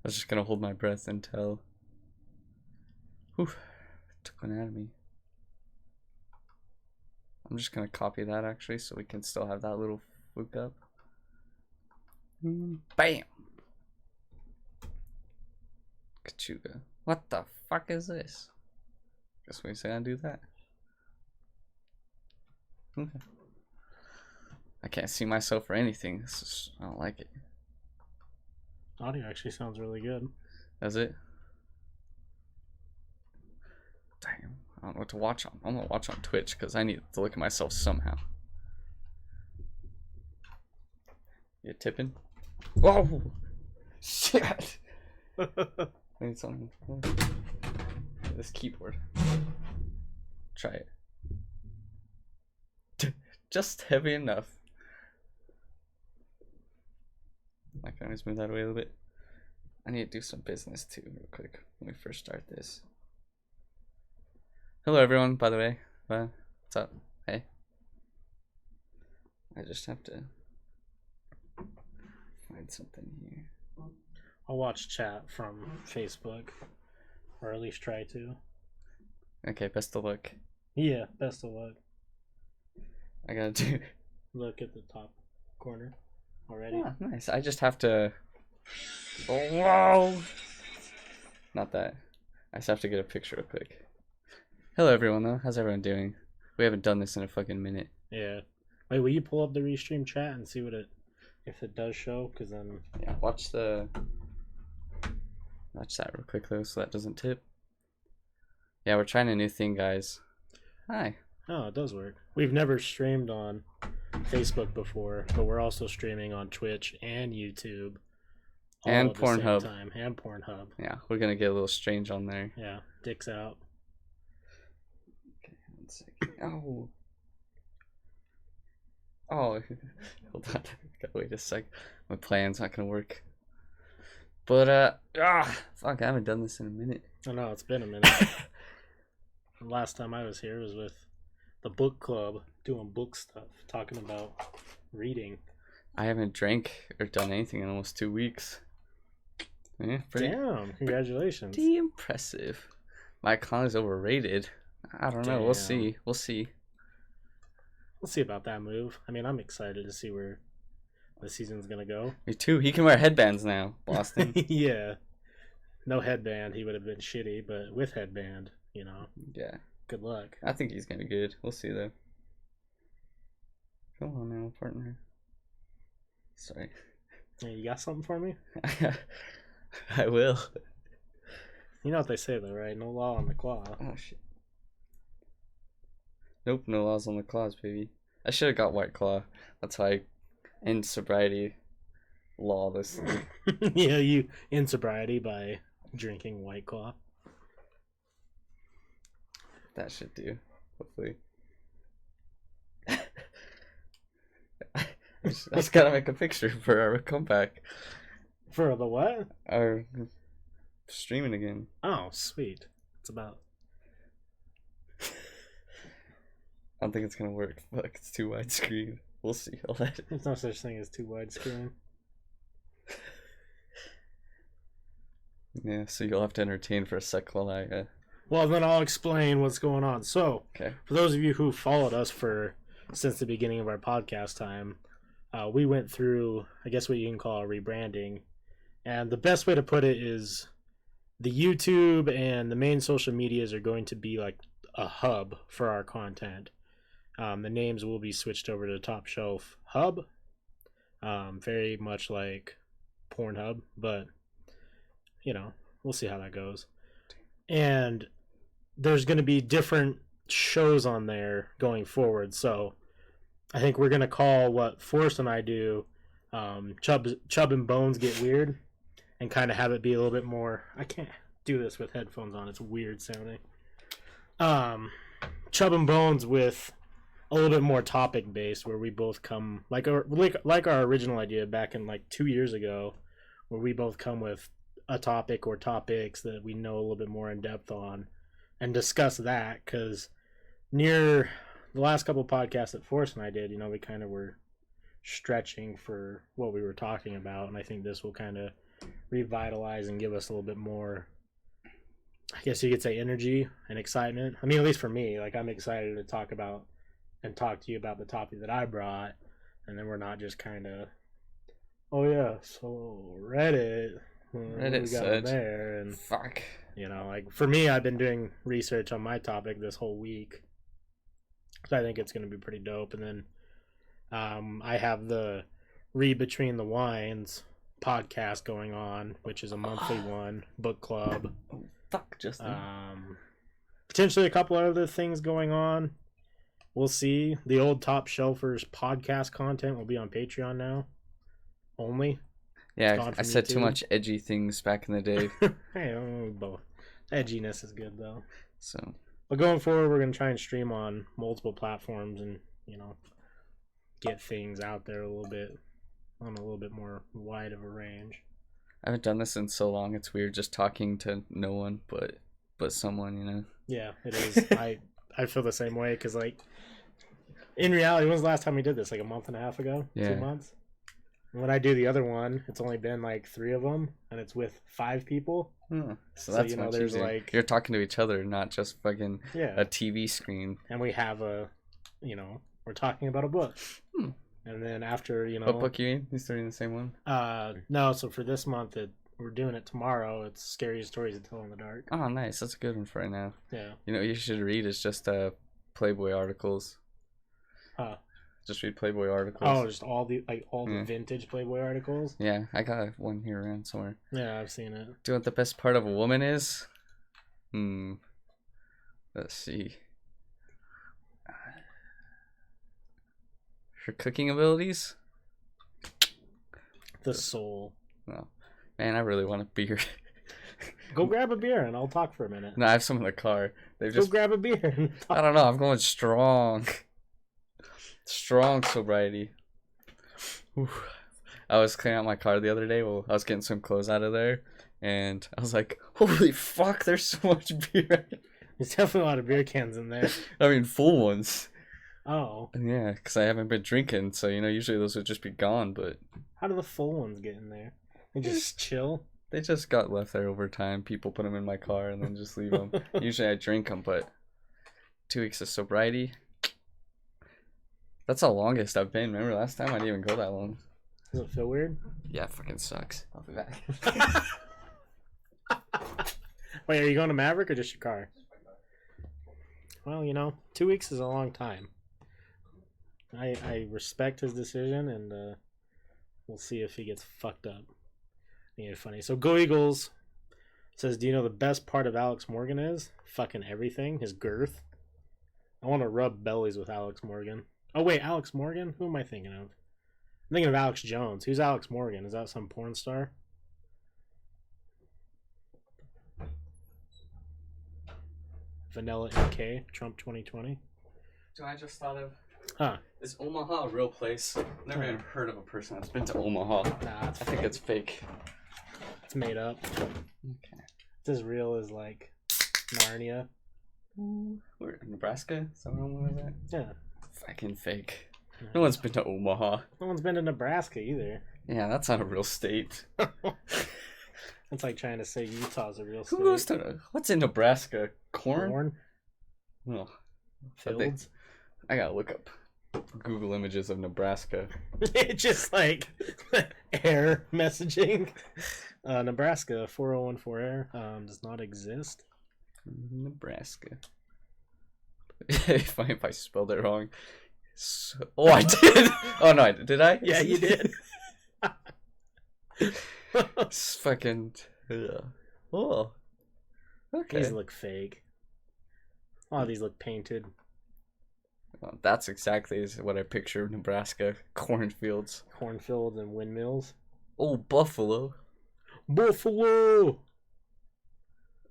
was just gonna hold my breath until. Whew, took one out of me. I'm just gonna copy that actually, so we can still have that little fluke up. Bam! Kachuga. What the fuck is this? Guess we say I do that. Okay. I can't see myself or anything. This is, I don't like it. Audio actually sounds really good. Does it? Damn. I don't know what to watch on. I'm gonna watch on Twitch because I need to look at myself somehow. You tipping? Whoa! Shit! I need something. This keyboard. Try it. Just heavy enough. I can always move that away a little bit. I need to do some business too, real quick, when we first start this. Hello, everyone, by the way. What's up? Hey. I just have to find something here. I'll watch chat from Facebook, or at least try to. Okay, best of luck. Yeah, best of luck. I gotta do. Look at the top corner already. Oh, nice. I just have to. Oh, whoa! Not that. I just have to get a picture real quick. Hello, everyone, though. How's everyone doing? We haven't done this in a fucking minute. Yeah. Wait, will you pull up the restream chat and see what if it does show? Because then. Yeah, watch that real quick, though, so that doesn't tip. Yeah, we're trying a new thing, guys. Hi. Oh, it does work. We've never streamed on Facebook before, but we're also streaming on Twitch and YouTube. And Pornhub. And Pornhub. Yeah, we're gonna get a little strange on there. Yeah, dicks out. Okay, 1 second. Oh. Oh, hold on. Gotta wait a sec. My plan's not gonna work. But, fuck, I haven't done this in a minute. I know, it's been a minute. The last time I was here was with the book club, doing book stuff, talking about reading. I haven't drank or done anything in almost 2 weeks. Yeah, Damn, congratulations. Pretty impressive. My economy's overrated. I don't know. We'll see. We'll see. We'll see about that move. I mean, I'm excited to see where the season's gonna go. Me too. He can wear headbands now, Boston. Yeah. No headband, he would have been shitty, but with headband, you know. Yeah. Good luck. I think he's gonna be good. We'll see though. Come on now, partner. Sorry. Hey, you got something for me? I will. You know what they say though, right? No law on the claw. Oh shit. Nope, no laws on the claws, baby. I should have got White Claw. That's why I end sobriety lawlessly. Yeah, you in sobriety by drinking White Claw. That should do, hopefully. I just gotta make a picture for our comeback. For the what? Our streaming again. Oh, sweet. It's about. I don't think it's gonna work. Fuck, it's too widescreen. We'll see. There's no such thing as too widescreen. Yeah, so you'll have to entertain for a sec while I. Well, then I'll explain what's going on. So, Okay. For those of you who followed us since the beginning of our podcast time, we went through, I guess, what you can call a rebranding. And the best way to put it is the YouTube and the main social medias are going to be like a hub for our content. The names will be switched over to Top Shelf Hub, very much like Pornhub, but, you know, we'll see how that goes. And there's going to be different shows on there going forward. So I think we're going to call what Forrest and I do Chubb and Bones Get Weird, and kind of have it be a little bit more. I can't do this with headphones on. It's weird sounding. Chubb and Bones with a little bit more topic based, where we both come like our original idea back in like 2 years ago, where we both come with a topic or topics that we know a little bit more in depth on and discuss that. Because near the last couple of podcasts that Forrest and I did, you know, we kind of were stretching for what we were talking about, and I think this will kind of revitalize and give us a little bit more, I guess you could say, energy and excitement. I mean, at least for me, like, I'm excited to talk about and talk to you about the topic that I brought, and then we're not just kind of, oh yeah, so Reddit what we got said there, and fuck. You know, like, for me, I've been doing research on my topic this whole week, so I think it's going to be pretty dope. And then I have the Read Between the Wines podcast going on, which is a monthly one, book club. Oh, fuck, Justin. Potentially a couple other things going on. We'll see. The old Topshelfers podcast content will be on Patreon now. Only. Yeah, I said too much edgy things back in the day. Hey, both. Edginess is good, though. So, but going forward, we're going to try and stream on multiple platforms and, you know, get things out there a little bit, on a little bit more wide of a range. I haven't done this in so long. It's weird just talking to no one but someone, you know? Yeah, it is. I feel the same way, because, like, in reality, when was the last time we did this? Like a month and a half ago? Yeah. 2 months? And when I do the other one, it's only been like 3 of them, and it's with 5 people. So that's, you know, much there's easier. like, you're talking to each other, not just fucking yeah, a TV screen. and we have a, you know, we're talking about a book. And then after, you know, What book you in? You still reading the same one? No, so for this month, we're doing it tomorrow. It's Scariest Stories to Tell in the Dark. Oh, nice. That's a good one for right now. Yeah. You know what you should read is just Playboy articles. Huh. Just read Playboy articles. Oh, just all the the vintage Playboy articles. Yeah, I got one here around somewhere. Yeah, I've seen it. Do you know what the best part of a woman is? Let's see. Her cooking abilities? The soul. No. Man, I really want a beer. Go grab a beer and I'll talk for a minute. No, I have some in the car. Go grab a beer and talk. I don't know, I'm going strong. Strong sobriety. Oof. I was cleaning out my car the other day while I was getting some clothes out of there, and I was like, holy fuck, there's so much beer. There's definitely a lot of beer cans in there. I mean, full ones. Oh. Yeah, because I haven't been drinking, so, you know, usually those would just be gone, but... How do the full ones get in there? They just chill? They just got left there over time. People put them in my car and then just leave them. Usually I drink them, but 2 weeks of sobriety... That's the longest I've been. Remember last time I didn't even go that long. Does it feel weird? Yeah, it fucking sucks. I'll be back. Wait, are you going to Maverick or just your car? Well, you know, 2 weeks is a long time. I respect his decision, and we'll see if he gets fucked up. Yeah, funny. So Go Eagles says, do you know the best part of Alex Morgan is? Fucking everything. His girth. I want to rub bellies with Alex Morgan. Oh, wait, Alex Morgan? Who am I thinking of? I'm thinking of Alex Jones. Who's Alex Morgan? Is that some porn star? Vanilla MK, Trump 2020. So I just thought of... Huh. Is Omaha a real place? Never even heard of a person that's been to Omaha. Nah, I think it's fake. It's made up. Okay. It's as real as, like, Narnia. Where, Nebraska? Is that where Omaha is at? Yeah. Fucking fake. No one's been to Omaha. No one's been to Nebraska either. Yeah, that's not a real state. It's like trying to say Utah's a real state. Who goes to... What's in Nebraska? Corn? Corn? Oh. Fields? I gotta look up Google images of Nebraska. It's just like error messaging. Nebraska 4014 error does not exist. Nebraska. If I spelled it wrong. So, oh, I did. Oh no, did I? Yeah, you did. It's fucking. Oh. Okay. These look fake. Oh, these look painted. Well, that's exactly what I picture of Nebraska. Cornfields. Cornfields and windmills. Oh, Buffalo. Buffalo!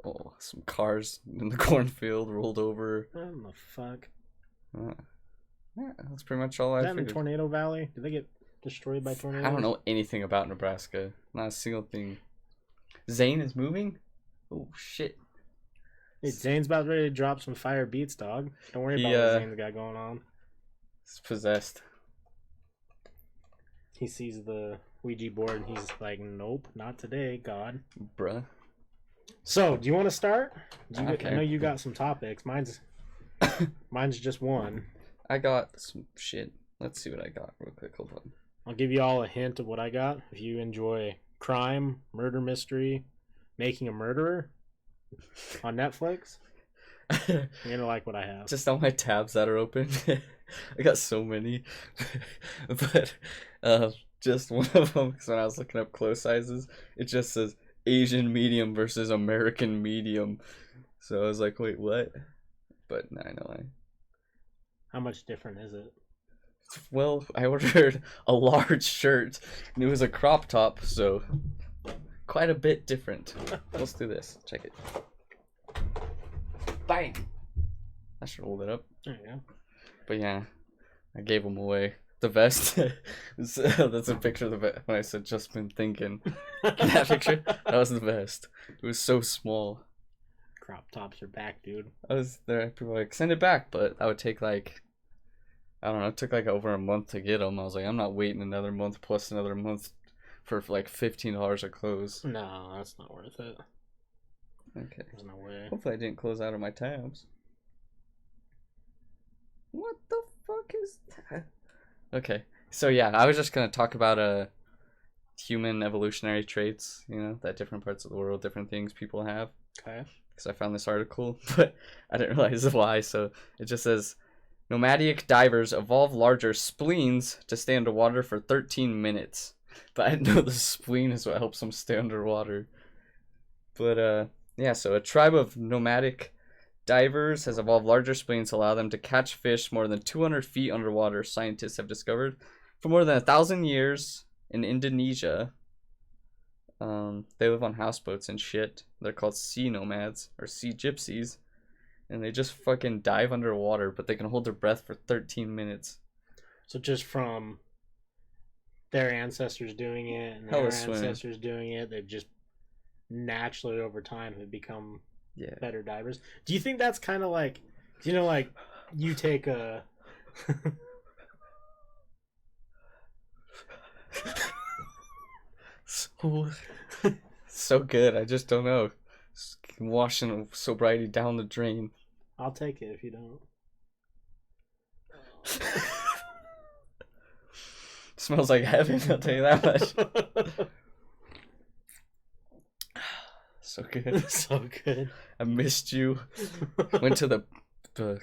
Oh, some cars in the cornfield rolled over. What the fuck? Yeah, that's pretty much all I Is that in figured. the Tornado Valley? Did they get destroyed by tornadoes? I don't know anything about Nebraska. Not a single thing. Zane is moving? Oh, shit. Hey, Zane's about ready to drop some fire beats, dog. Don't worry about what Zane's got going on. He's possessed. He sees the Ouija board, and he's like, "Nope, not today, God." Bruh. So, do you want to start? Okay. I know you got some topics. Mine's just one. I got some shit. Let's see what I got real quick. Hold on. I'll give you all a hint of what I got. If you enjoy crime, murder mystery, Making a Murderer on Netflix, you're gonna like what I have. Just all my tabs that are open. I got so many. But just one of them, because when I was looking up clothes sizes, it just says Asian medium versus American medium. So I was like, wait, what? But no, I know. How much different is it? Well, I ordered a large shirt, and it was a crop top, so quite a bit different. Let's do this. Check it. Bang! I should hold it up. There you go. But yeah, I gave them away. The vest. That's a picture of the vest. When I said just been thinking. That picture? That was the vest. It was so small. Crop tops are back, dude. I was there. People were like, send it back, but that would take like, I don't know. It took like over a month to get them. I was like, I'm not waiting another month plus another month for like $15 of clothes. No, that's not worth it. Okay. There's no way. Hopefully I didn't close out of my tabs. What the fuck is that? Okay. So yeah, I was just gonna talk about human evolutionary traits, you know, that different parts of the world, different things people have. Okay. Because I found this article, but I didn't realize why. So it just says, nomadic divers evolve larger spleens to stay underwater for 13 minutes. But I didn't know the spleen is what helps them stay underwater. But yeah, so a tribe of nomadic divers has evolved larger spleens to allow them to catch fish more than 200 feet underwater, scientists have discovered. For more than 1,000 years in Indonesia, they live on houseboats and shit. They're called sea nomads or sea gypsies. And they just fucking dive underwater, but they can hold their breath for 13 minutes. So just from their ancestors doing it and Hella their swim. ancestors doing it, they've just naturally over time have become better divers. Do you think that's kind of like, you know, like you take a so good. I just don't know. Washing sobriety down the drain. I'll take it if you don't. Smells like heaven, I'll tell you that much. So good. So good. I missed you. Went to the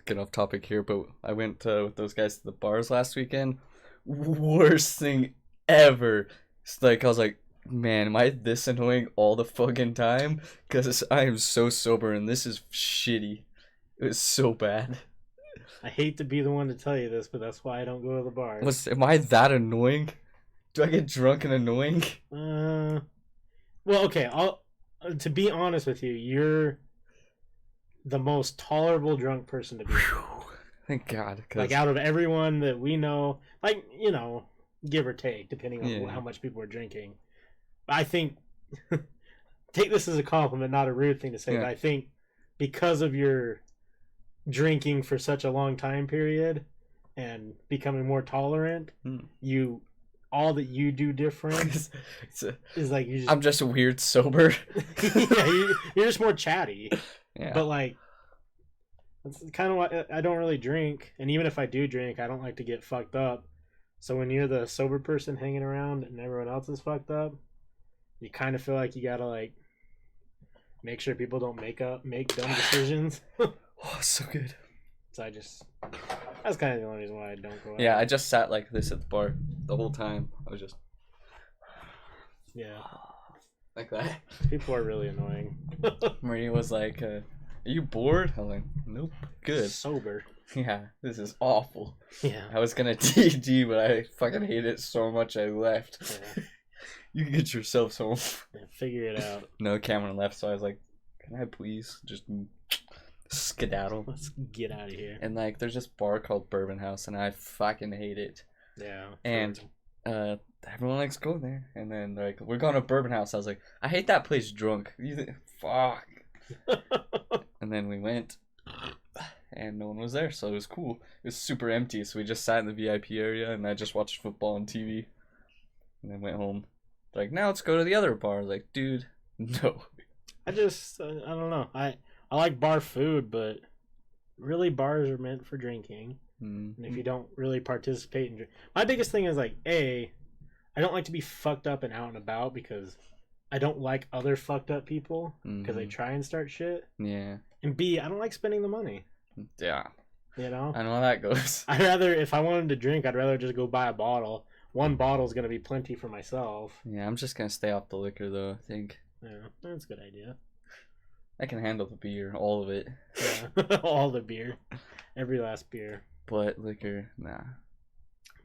get off topic here, but I went with those guys to the bars last weekend. Worst thing ever. It's like I was like, man, am I this annoying all the fucking time? Because I am so sober and this is shitty. It was so bad. I hate to be the one to tell you this, but that's why I don't go to the bars. Am I that annoying? Do I get drunk and annoying? Well, okay. To be honest with you, you're the most tolerable drunk person to be. Thank God. Like out of everyone that we know, like, you know, give or take, depending on how much people are drinking. I think, take this as a compliment, not a rude thing to say, but I think because of your drinking for such a long time period and becoming more tolerant, all that you do different is like you just, I'm just weird sober. Yeah, you're just more chatty. Yeah. But like, that's kind of why I don't really drink, and even if I do drink, I don't like to get fucked up. So when you're the sober person hanging around and everyone else is fucked up, you kind of feel like you gotta like make sure people don't make dumb decisions. Oh, so good. So that's kind of the only reason why I don't go out. Yeah, I just sat like this at the bar the whole time. I was just like that. People are really annoying. Maria was like, are you bored? I was like, nope, good. Sober. Yeah, this is awful. Yeah. I was gonna TD, but I fucking hate it so much I left. Yeah. You can get yourselves home. Yeah, figure it out. No, Cameron left, so I was like, can I please just skedaddle? Let's get out of here. And like, there's this bar called Bourbon House, and I fucking hate it. Yeah. And everyone likes going there, and then they're like, we're going to Bourbon House. I was like, I hate that place drunk. Fuck. And then we went, and no one was there, so it was cool. It was super empty, so we just sat in the VIP area, and I just watched football on TV, and then went home. Like, now let's go to the other bar. Like, dude, no. I don't know. I like bar food, but really bars are meant for drinking. And if you don't really participate in my biggest thing is like, I don't like to be fucked up and out and about because I don't like other fucked up people because they try and start shit. Yeah. And B, I don't like spending the money. Yeah. You know? I know how that goes. If I wanted to drink, I'd rather just go buy a bottle. One bottle is going to be plenty for myself. Yeah, I'm just going to stay off the liquor, though, I think. Yeah, that's a good idea. I can handle the beer, all of it. Yeah, all the beer. Every last beer. But liquor, nah.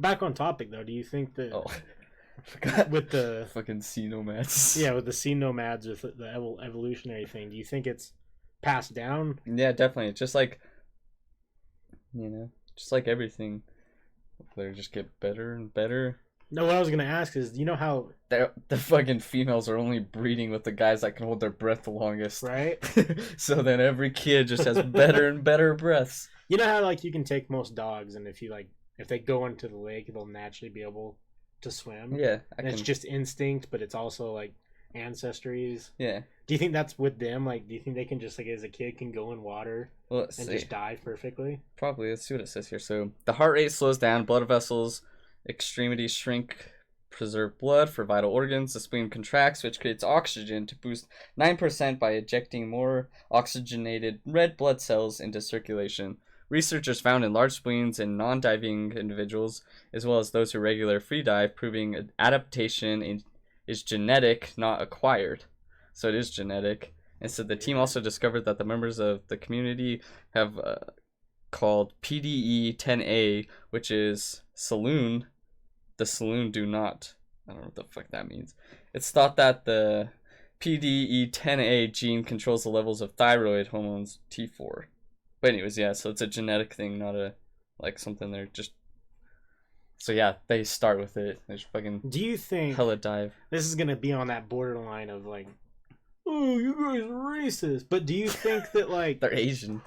Back on topic, though, do you think that... Oh, I forgot. With the... Fucking sea nomads. Yeah, with the sea nomads, with the evolutionary thing, do you think it's passed down? Yeah, definitely. Just like, just like everything. They just get better and better. No, what I was going to ask is, you know how... The fucking females are only breeding with the guys that can hold their breath the longest. Right? So then every kid just has better and better breaths. You know how, like, you can take most dogs, and if they go into the lake, they'll naturally be able to swim? Yeah. It's just instinct, but it's also, like, ancestries. Yeah. Do you think that's with them? Like, do you think they can just, like, as a kid, can go in water just dive perfectly? Probably. Let's see what it says here. So, the heart rate slows down, blood vessels, extremities shrink, preserve blood for vital organs. The spleen contracts, which creates oxygen to boost 9% by ejecting more oxygenated red blood cells into circulation. Researchers found in large spleens in non-diving individuals, as well as those who regular free dive, proving adaptation is genetic, not acquired. So it is genetic. And so the team also discovered that the members of the community have called PDE-10A, which is saloon. The saloon do not. I don't know what the fuck that means. It's thought that the PDE-10A gene controls the levels of thyroid hormones T4. But anyways, yeah, so it's a genetic thing, not a, like, something they're just... So yeah, they start with it. They just fucking... Do you think... hella dive. This is gonna be on that borderline of, like, oh, you guys are racist. But do you think that, like... They're Asian.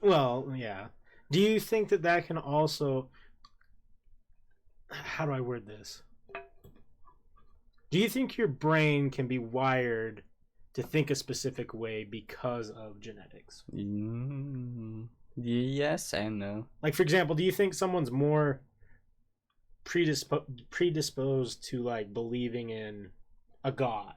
Well, yeah. Do you think that can also... How do I word this? Do you think your brain can be wired to think a specific way because of genetics? Yes and no. Like, for example, do you think someone's more predisposed to, like, believing in a god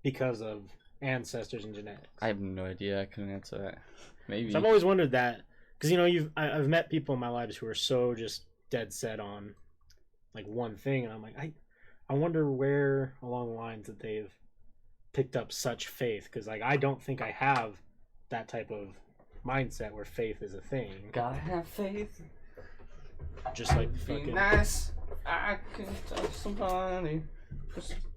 because of ancestors and genetics? I have no idea. I couldn't answer that. Maybe. So I've always wondered that, because, you know, I've met people in my lives who are so just dead set on, like, one thing, and I'm like, I wonder where along the lines that they've picked up such faith, because, like, I don't think I have that type of mindset where faith is a thing. Gotta have faith. Just like Be fucking nice. I can touch somebody.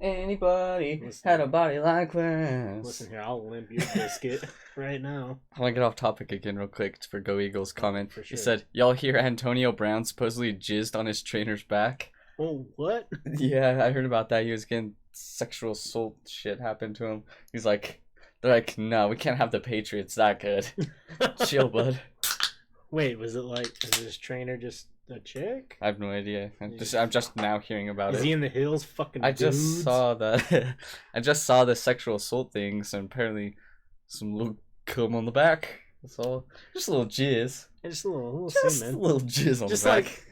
Anybody Listen. had a body like this. Listen here, I'll limp your biscuit right now. I want to get off topic again real quick for Go Eagles' comment. For He sure. said, y'all hear Antonio Brown supposedly jizzed on his trainer's back? Oh, what? Yeah, I heard about that. He was getting sexual assault shit happened to him. He's like, they're like, no, we can't have the Patriots that good. Chill, bud. Wait, was it like, is this trainer just a chick? I have no idea. I'm just now hearing about Is it. he in the hills fucking I dudes? just saw that. I just saw the sexual assault things, and apparently some little cum on the back. That's all. Just a little jizz. Just a little Just semen. a little jizz on Just the back. like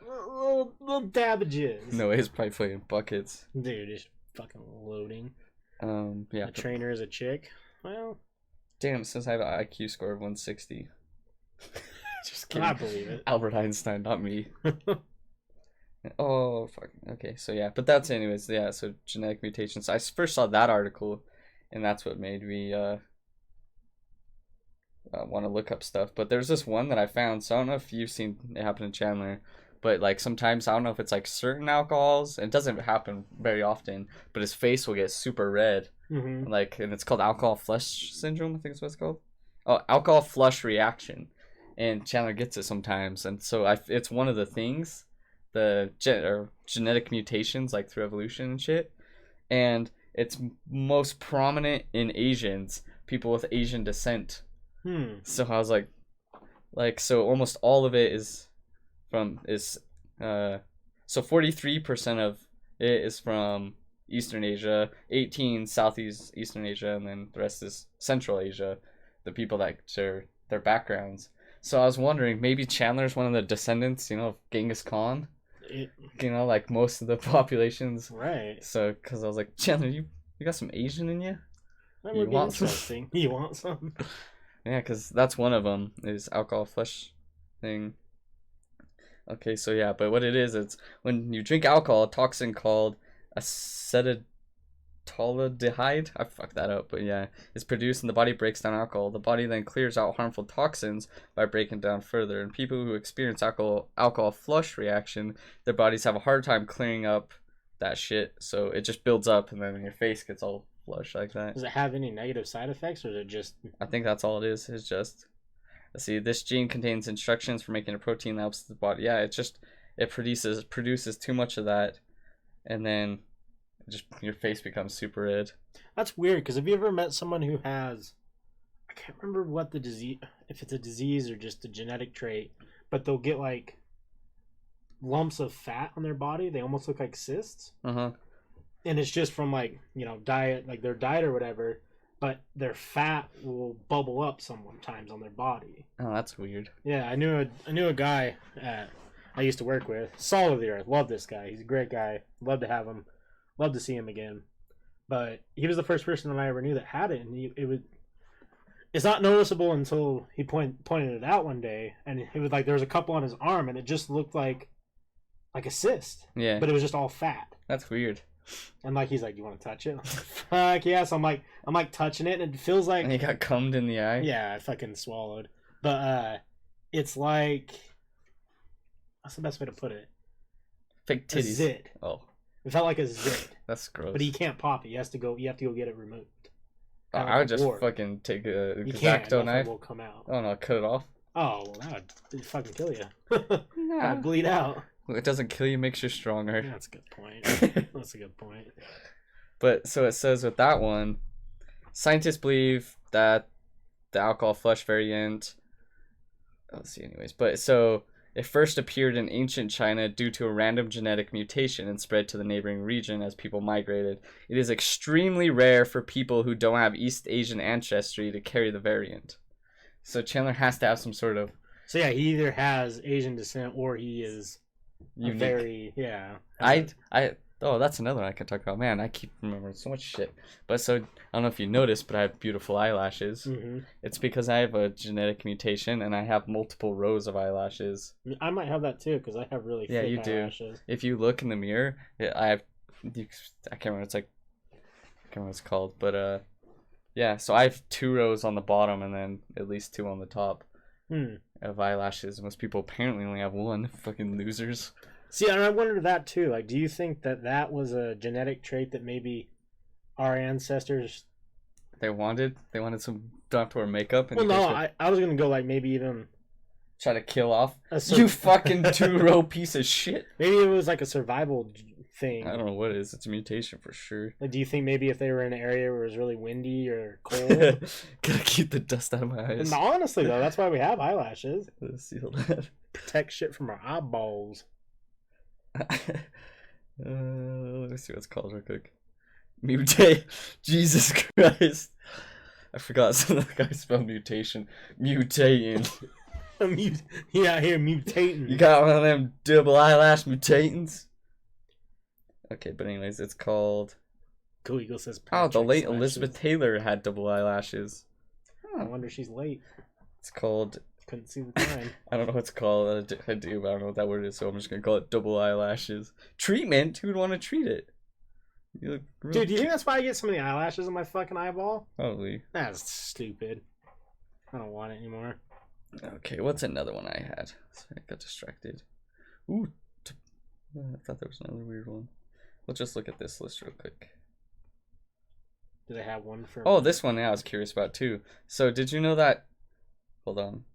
a little dab of jizz. No, he's probably playing buckets. Dude, just fucking loading. Yeah. A trainer is a chick. Well, Damn, since I have an IQ score of 160. Just kidding. I believe it. Albert Einstein, not me. Oh, fuck. Okay, so yeah. But that's anyways, yeah, so genetic mutations. I first saw that article, and that's what made me want to look up stuff. But there's this one that I found, so I don't know if you've seen it happen in Chandler, but like sometimes, I don't know if it's like certain alcohols, and it doesn't happen very often, but his face will get super red. Mm-hmm. Like, and it's called alcohol flush syndrome, I think is what it's called. Oh, alcohol flush reaction. And Chandler gets it sometimes, and so it's one of the things, the genetic mutations, like through evolution and shit, and it's most prominent in Asians, people with Asian descent. So I was like, so almost all of it is so 43% of it is from Eastern Asia, 18 Southeast Eastern Asia, and then the rest is Central Asia. The people that share their backgrounds. So I was wondering, maybe Chandler's one of the descendants, of Genghis Khan. Like most of the populations. Right. So, because I was like, Chandler, you got some Asian in you? That would be interesting. You want some? Yeah, because that's one of them, is alcohol flush thing. Okay, so yeah, but what it is, it's when you drink alcohol, a toxin called acetaldehyde, I fucked that up, but yeah, it's produced and the body breaks down alcohol. The body then clears out harmful toxins by breaking down further. And people who experience alcohol flush reaction, their bodies have a hard time clearing up that shit, so it just builds up and then your face gets all flush like that. Does it have any negative side effects, or is it just... I think that's all it is. It's just... Let's see, this gene contains instructions for making a protein that helps the body. Yeah, it produces too much of that, and then just your face becomes super red. That's weird, because have you ever met someone who has... I can't remember what the disease... If it's a disease or just a genetic trait, but they'll get, like, lumps of fat on their body. They almost look like cysts. Uh-huh. And it's just from, like, diet, like their diet or whatever, but their fat will bubble up sometimes on their body. Oh, that's weird. Yeah, I knew a guy I used to work with. Salt of the earth. Love this guy. He's a great guy. Love to have him. Love to see him again. But he was the first person that I ever knew that had it, and it's not noticeable until he pointed it out one day, and it was like there was a couple on his arm, and it just looked like a cyst. Yeah. But it was just all fat. That's weird. And like he's like, "You want to touch it?" I'm like, fuck yeah! So I'm like touching it, and it feels like. And he got cummed in the eye. Yeah, I fucking swallowed. But it's like, what's the best way to put it? Fake titties. A zit. Oh. It felt like a zit. That's gross. But he can't pop it. You have to go get it removed. I would just fucking take a X-Acto knife. Will come out. Oh no, cut it off. Oh, well, that would fucking kill you. I'd bleed out. It doesn't kill you, makes you stronger. That's a good point. That's a good point. But so it says with that one, scientists believe that the alcohol flush variant. Let's see, anyways. But so it first appeared in ancient China due to a random genetic mutation and spread to the neighboring region as people migrated. It is extremely rare for people who don't have East Asian ancestry to carry the variant. So Chandler has to have some sort of. So yeah, he either has Asian descent or he is. Unique. Very, yeah. That's another one I can talk about. Man, I keep remembering so much shit. But so I don't know if you noticed, but I have beautiful eyelashes. Mm-hmm. It's because I have a genetic mutation and I have multiple rows of eyelashes. I might have that too because I have really thick eyelashes. If you look in the mirror, I can't remember. I can't remember what it's called, but yeah. So I have 2 rows on the bottom and then at least 2 on the top. Of eyelashes. Most people apparently only have 1. Fucking losers. See, and I wondered that too. Like, do you think that was a genetic trait that maybe our ancestors they wanted some don't have to wear makeup? And well, no, I was gonna go like maybe even try to kill off you fucking 2-row piece of shit. Maybe it was like a survival thing. I don't know what it is. It's a mutation for sure. Like, do you think maybe if they were in an area where it was really windy or cold, gotta keep the dust out of my eyes? And honestly, though, that's why we have eyelashes. Let's seal that. Protect shit from our eyeballs. Let me see what it's called real quick. Mutate. Jesus Christ. I forgot some of the guys spelled mutation. Mutating. Yeah, here mutating. You got one of them double eyelash mutatins? Okay, but anyways, it's called. Cool Eagle says. The late Elizabeth Taylor had double eyelashes. I wonder if she's late. It's called. Couldn't see the time. I don't know what it's called. I do, but I don't know what that word is, so I'm just gonna call it double eyelashes. Treatment? Who would want to treat it? Dude, do you think that's why I get so many eyelashes on my fucking eyeball? Probably. That's stupid. I don't want it anymore. Okay, what's another one I had? I got distracted. Ooh, I thought there was another weird one. Let's just look at this list real quick. Do they have one for... Oh, this one I was curious about too. So, did you know that... Hold on.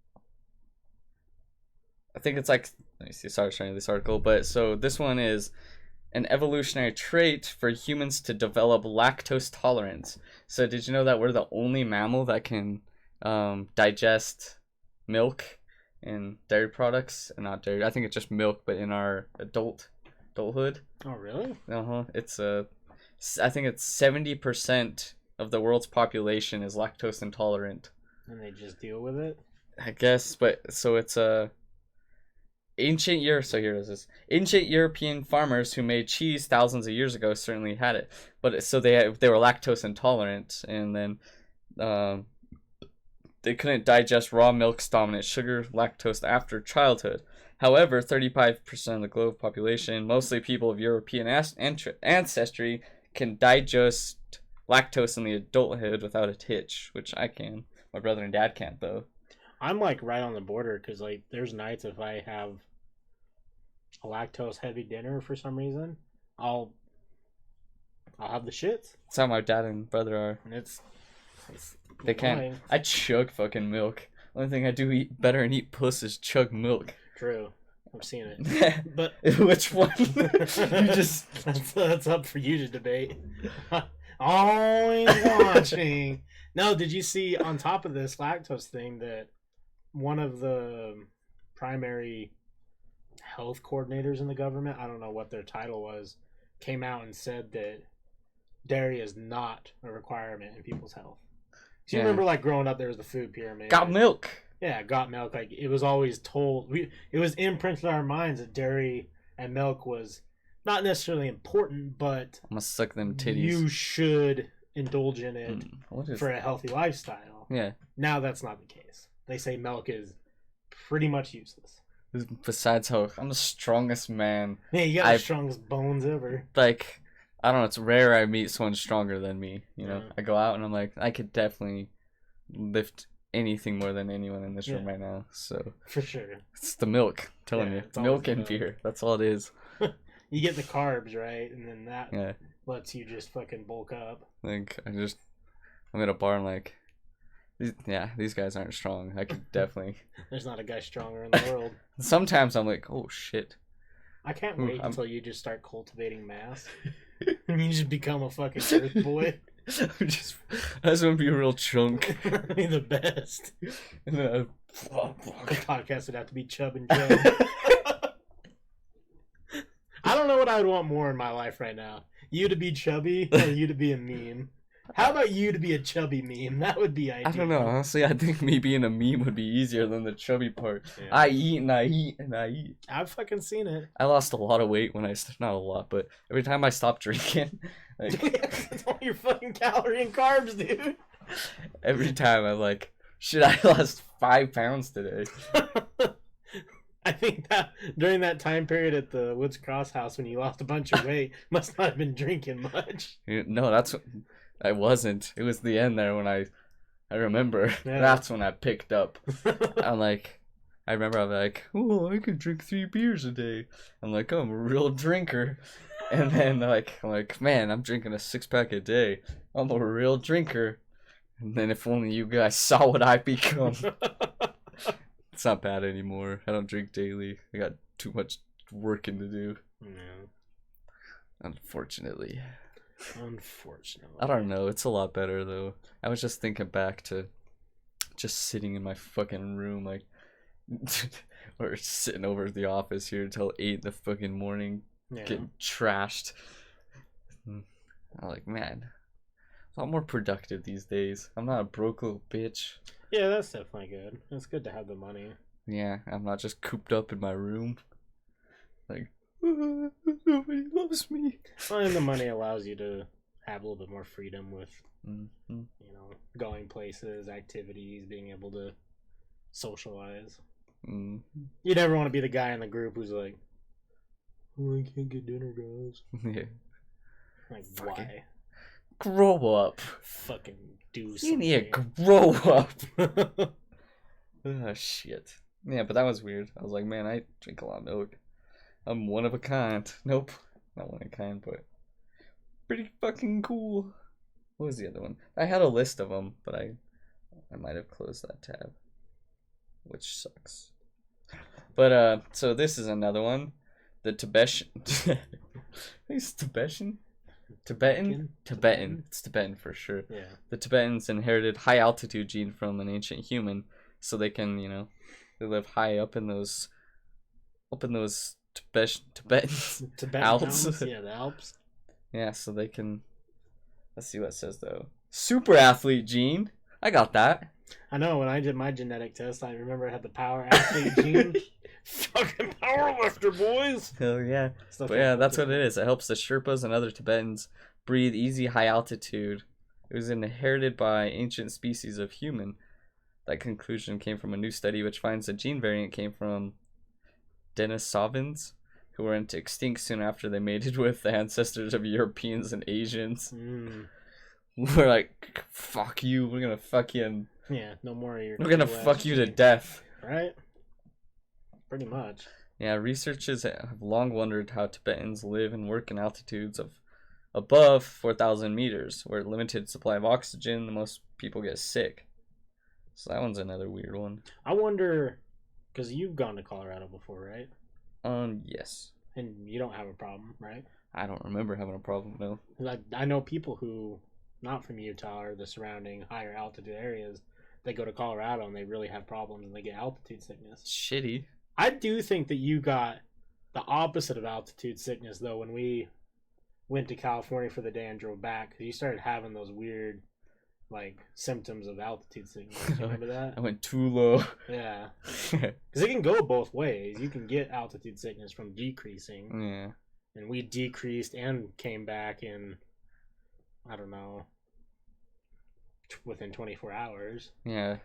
I think it's like... Let me see, sorry to show you this article. But, so, this one is an evolutionary trait for humans to develop lactose tolerance. So, did you know that we're the only mammal that can digest milk and dairy products? And not dairy, I think it's just milk, but in our adult adulthood. Oh, really? It's I think it's 70% of the world's population is lactose intolerant. And they just deal with it? I guess, but so it's ancient European farmers who made cheese thousands of years ago certainly had it, but so they were lactose intolerant, and then they couldn't digest raw milk's dominant sugar, lactose, after childhood. However, 35% of the global population, mostly people of European ancestry, can digest lactose in the adulthood without a hitch, which I can. My brother and dad can't, though. I'm like right on the border because like there's nights if I have a lactose heavy dinner for some reason, I'll have the shits. That's how my dad and brother are. And it's they can't. I chug fucking milk. Only thing I do eat better and eat puss is chug milk. True. I've seen it. But which one? You just that's up for you to debate. Always watching. No, did you see on top of this lactose thing that one of the primary health coordinators in the government, I don't know what their title was, came out and said that dairy is not a requirement in people's health. Do you remember like growing up there was the food pyramid? Got milk. Yeah, got milk. Like it was always told it was imprinted in our minds that dairy and milk was not necessarily important, but I'm gonna suck them titties. You should indulge in it for a healthy lifestyle. Yeah. Now that's not the case. They say milk is pretty much useless. Besides how I'm the strongest man. Yeah, you got the strongest bones ever. Like, I don't know, it's rare I meet someone stronger than me. You know, I go out and I'm like, I could definitely lift anything more than anyone in this room right now. So for sure. It's the milk, I'm telling you. Milk and beer. That's all it is. You get the carbs, right? And then that lets you just fucking bulk up. Like, I'm at a bar and like, these guys aren't strong. I could definitely. There's not a guy stronger in the world. Sometimes I'm like, oh shit. I can't wait until you just start cultivating mass. And you just become a fucking earth boy. I just want to be a real chunk. Be the best. And then the podcast would have to be Chub and Joe. I don't know what I would want more in my life right now. You to be chubby or you to be a meme? How about you to be a chubby meme? That would be ideal. I don't know. Honestly, I think me being a meme would be easier than the chubby part. Yeah. I eat and I eat and I eat. I've fucking seen it. I lost a lot of weight when not a lot, but every time I stopped drinking. Like, it's all your fucking calorie and carbs, dude. Every time I'm like, shit, I lost 5 pounds today. I think that during that time period at the Woods Cross house when you lost a bunch of weight, must not have been drinking much. No, I wasn't. It was the end there when I remember. Yeah. That's when I picked up. I'm like, I remember I'm like, oh, I can drink 3 beers a day. I'm like, oh, I'm a real drinker. And then I'm like, man, I'm drinking a 6-pack a day. I'm a real drinker. And then if only you guys saw what I've become. It's not bad anymore. I don't drink daily. I got too much working to do. Yeah. Unfortunately. I don't know. It's a lot better, though. I was just thinking back to just sitting in my fucking room, like, or sitting over at the office here until 8 in the fucking morning, getting trashed. I'm like, man, a lot more productive these days. I'm not a broke little bitch. Yeah, that's definitely good. It's good to have the money. Yeah, I'm not just cooped up in my room. Like, nobody loves me. Well, and the money allows you to have a little bit more freedom with, going places, activities, being able to socialize. You never want to be the guy in the group who's like, oh, I can't get dinner, guys. Yeah. Like, why? Grow up. Fucking do something. You need to grow up. Oh, shit. Yeah, but that was weird. I was like, man, I drink a lot of milk. I'm one of a kind. Nope. Not one of a kind, but pretty fucking cool. What was the other one? I had a list of them, but I might have closed that tab. Which sucks. But, so this is another one. The Tibetan. It's Tibetan? Tibetan. It's Tibetan for sure. Yeah. The Tibetans inherited high altitude gene from an ancient human, so they can, they live high up in those Tibetans. Tibetan Alps. mountains? Yeah, the Alps. Yeah, so they can. Let's see what it says though. Super athlete gene. I got that. I know when I did my genetic test, I remember I had the power athlete gene. Fucking power lifter, boys. Hell yeah. Still But can't yeah, lift that's it. what it is. It helps the Sherpas and other Tibetans breathe easy high altitude. It was inherited by ancient species of human. That conclusion came from a new study which finds the gene variant came from Denisovans, who went extinct soon after they mated with the ancestors of Europeans and Asians. We're like, fuck you, we're gonna fuck you, and Yeah, no more of your. we're gonna fuck you to death. Right? Pretty much. Yeah, researchers have long wondered how Tibetans live and work in altitudes of above 4,000 meters, where limited supply of oxygen, most people get sick. So that one's another weird one. I wonder, because you've gone to Colorado before, right? Yes. And you don't have a problem, right? I don't remember having a problem, no. Like, I know people who, not from Utah or the surrounding higher altitude areas, they go to Colorado and they really have problems and they get altitude sickness. Shitty. I do think that you got the opposite of altitude sickness, though, when we went to California for the day and drove back, because you started having those weird, like, symptoms of altitude sickness. You remember that? I went too low. Yeah. Because it can go both ways. You can get altitude sickness from decreasing. Yeah. And we decreased and came back in, I don't know, within 24 hours. Yeah.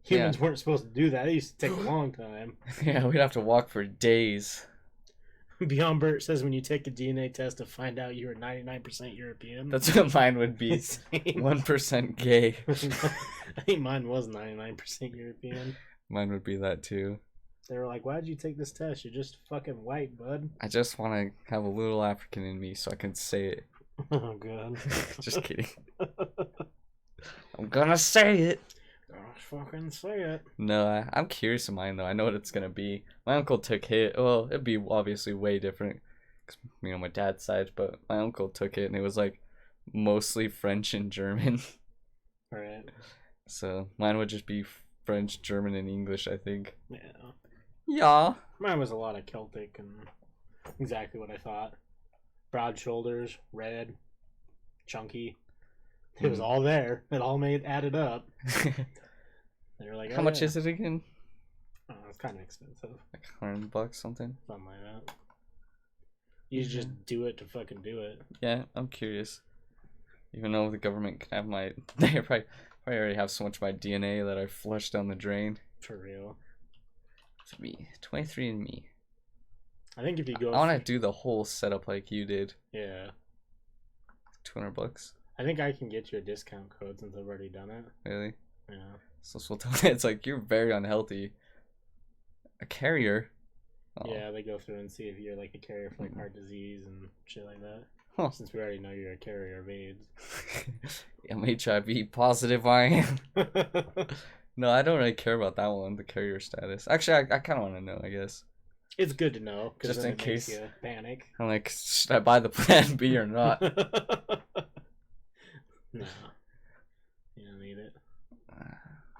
Humans weren't supposed to do that. It used to take a long time. Yeah, we'd have to walk for days. Beyond Bert says when you take a DNA test to find out you're 99% European. That's what mine would be. 1% gay. I think mine was 99% European. Mine would be that too. They were like, why'd you take this test? You're just fucking white, bud. I just want to have a little African in me so I can say it. Oh, God. Just kidding. I'm gonna say it. Oh, fucking say it. No, I'm curious of mine though. I know what it's gonna be. My uncle took it. Well, it'd be obviously way different, 'cause, you know, my dad's side. But my uncle took it, and it was like mostly French and German. Right. So mine would just be French, German, and English, I think. Yeah. Yeah. Mine was a lot of Celtic and exactly what I thought. Broad shoulders, red, chunky. It was all there. It all added up. They were like, How much is it again? Oh, it's kind of expensive. Like $100, something. Something like that. You just do it to fucking do it. Yeah, I'm curious. Even though the government can have my, they probably already have so much of my DNA that I flushed down the drain. For real. It's me, 23andMe. I think if you go, I want to do the whole setup like you did. Yeah. $200. I think I can get you a discount code since I've already done it. Really? Yeah. So we'll tell me, it's like you're very unhealthy. A carrier. Oh. Yeah, they go through and see if you're like a carrier for like heart disease and shit like that. Huh. Since we already know you're a carrier of AIDS. I'm HIV positive. I am. No, I don't really care about that one. The carrier status. Actually, I kind of want to know. I guess. It's good to know because Just in case you panic. I'm like, should I buy the plan B or not? No, you don't need it.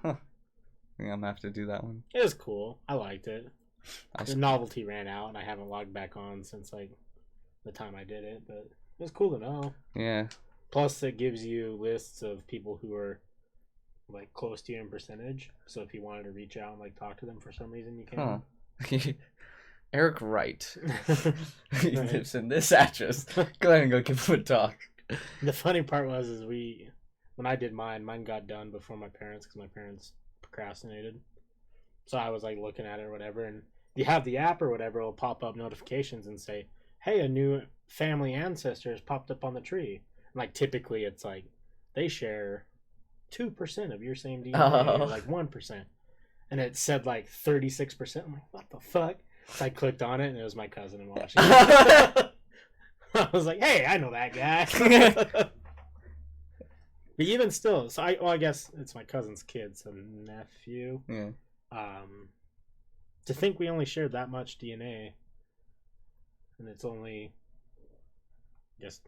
Huh. I think I'm gonna have to do that one. It was cool. I liked it. The novelty ran out, and I haven't logged back on since like the time I did it. But it was cool to know. Yeah. Plus, it gives you lists of people who are like close to you in percentage. So if you wanted to reach out and like talk to them for some reason, you can. Huh. Eric Wright. He lives in this address. Go ahead and go give him a talk. The funny part was, when I did mine got done before my parents because my parents procrastinated. So I was like looking at it or whatever, and you have the app or whatever, it'll pop up notifications and say, "Hey, a new family ancestor has popped up on the tree." And like typically, it's like they share 2% of your same DNA, or like 1%, and it said like 36%. I'm like, what the fuck? So I clicked on it, and it was my cousin in Washington. I was like, hey, I know that guy. But even still, so I guess it's my cousin's kid, so nephew. Yeah. To think we only shared that much DNA, and it's only, I guess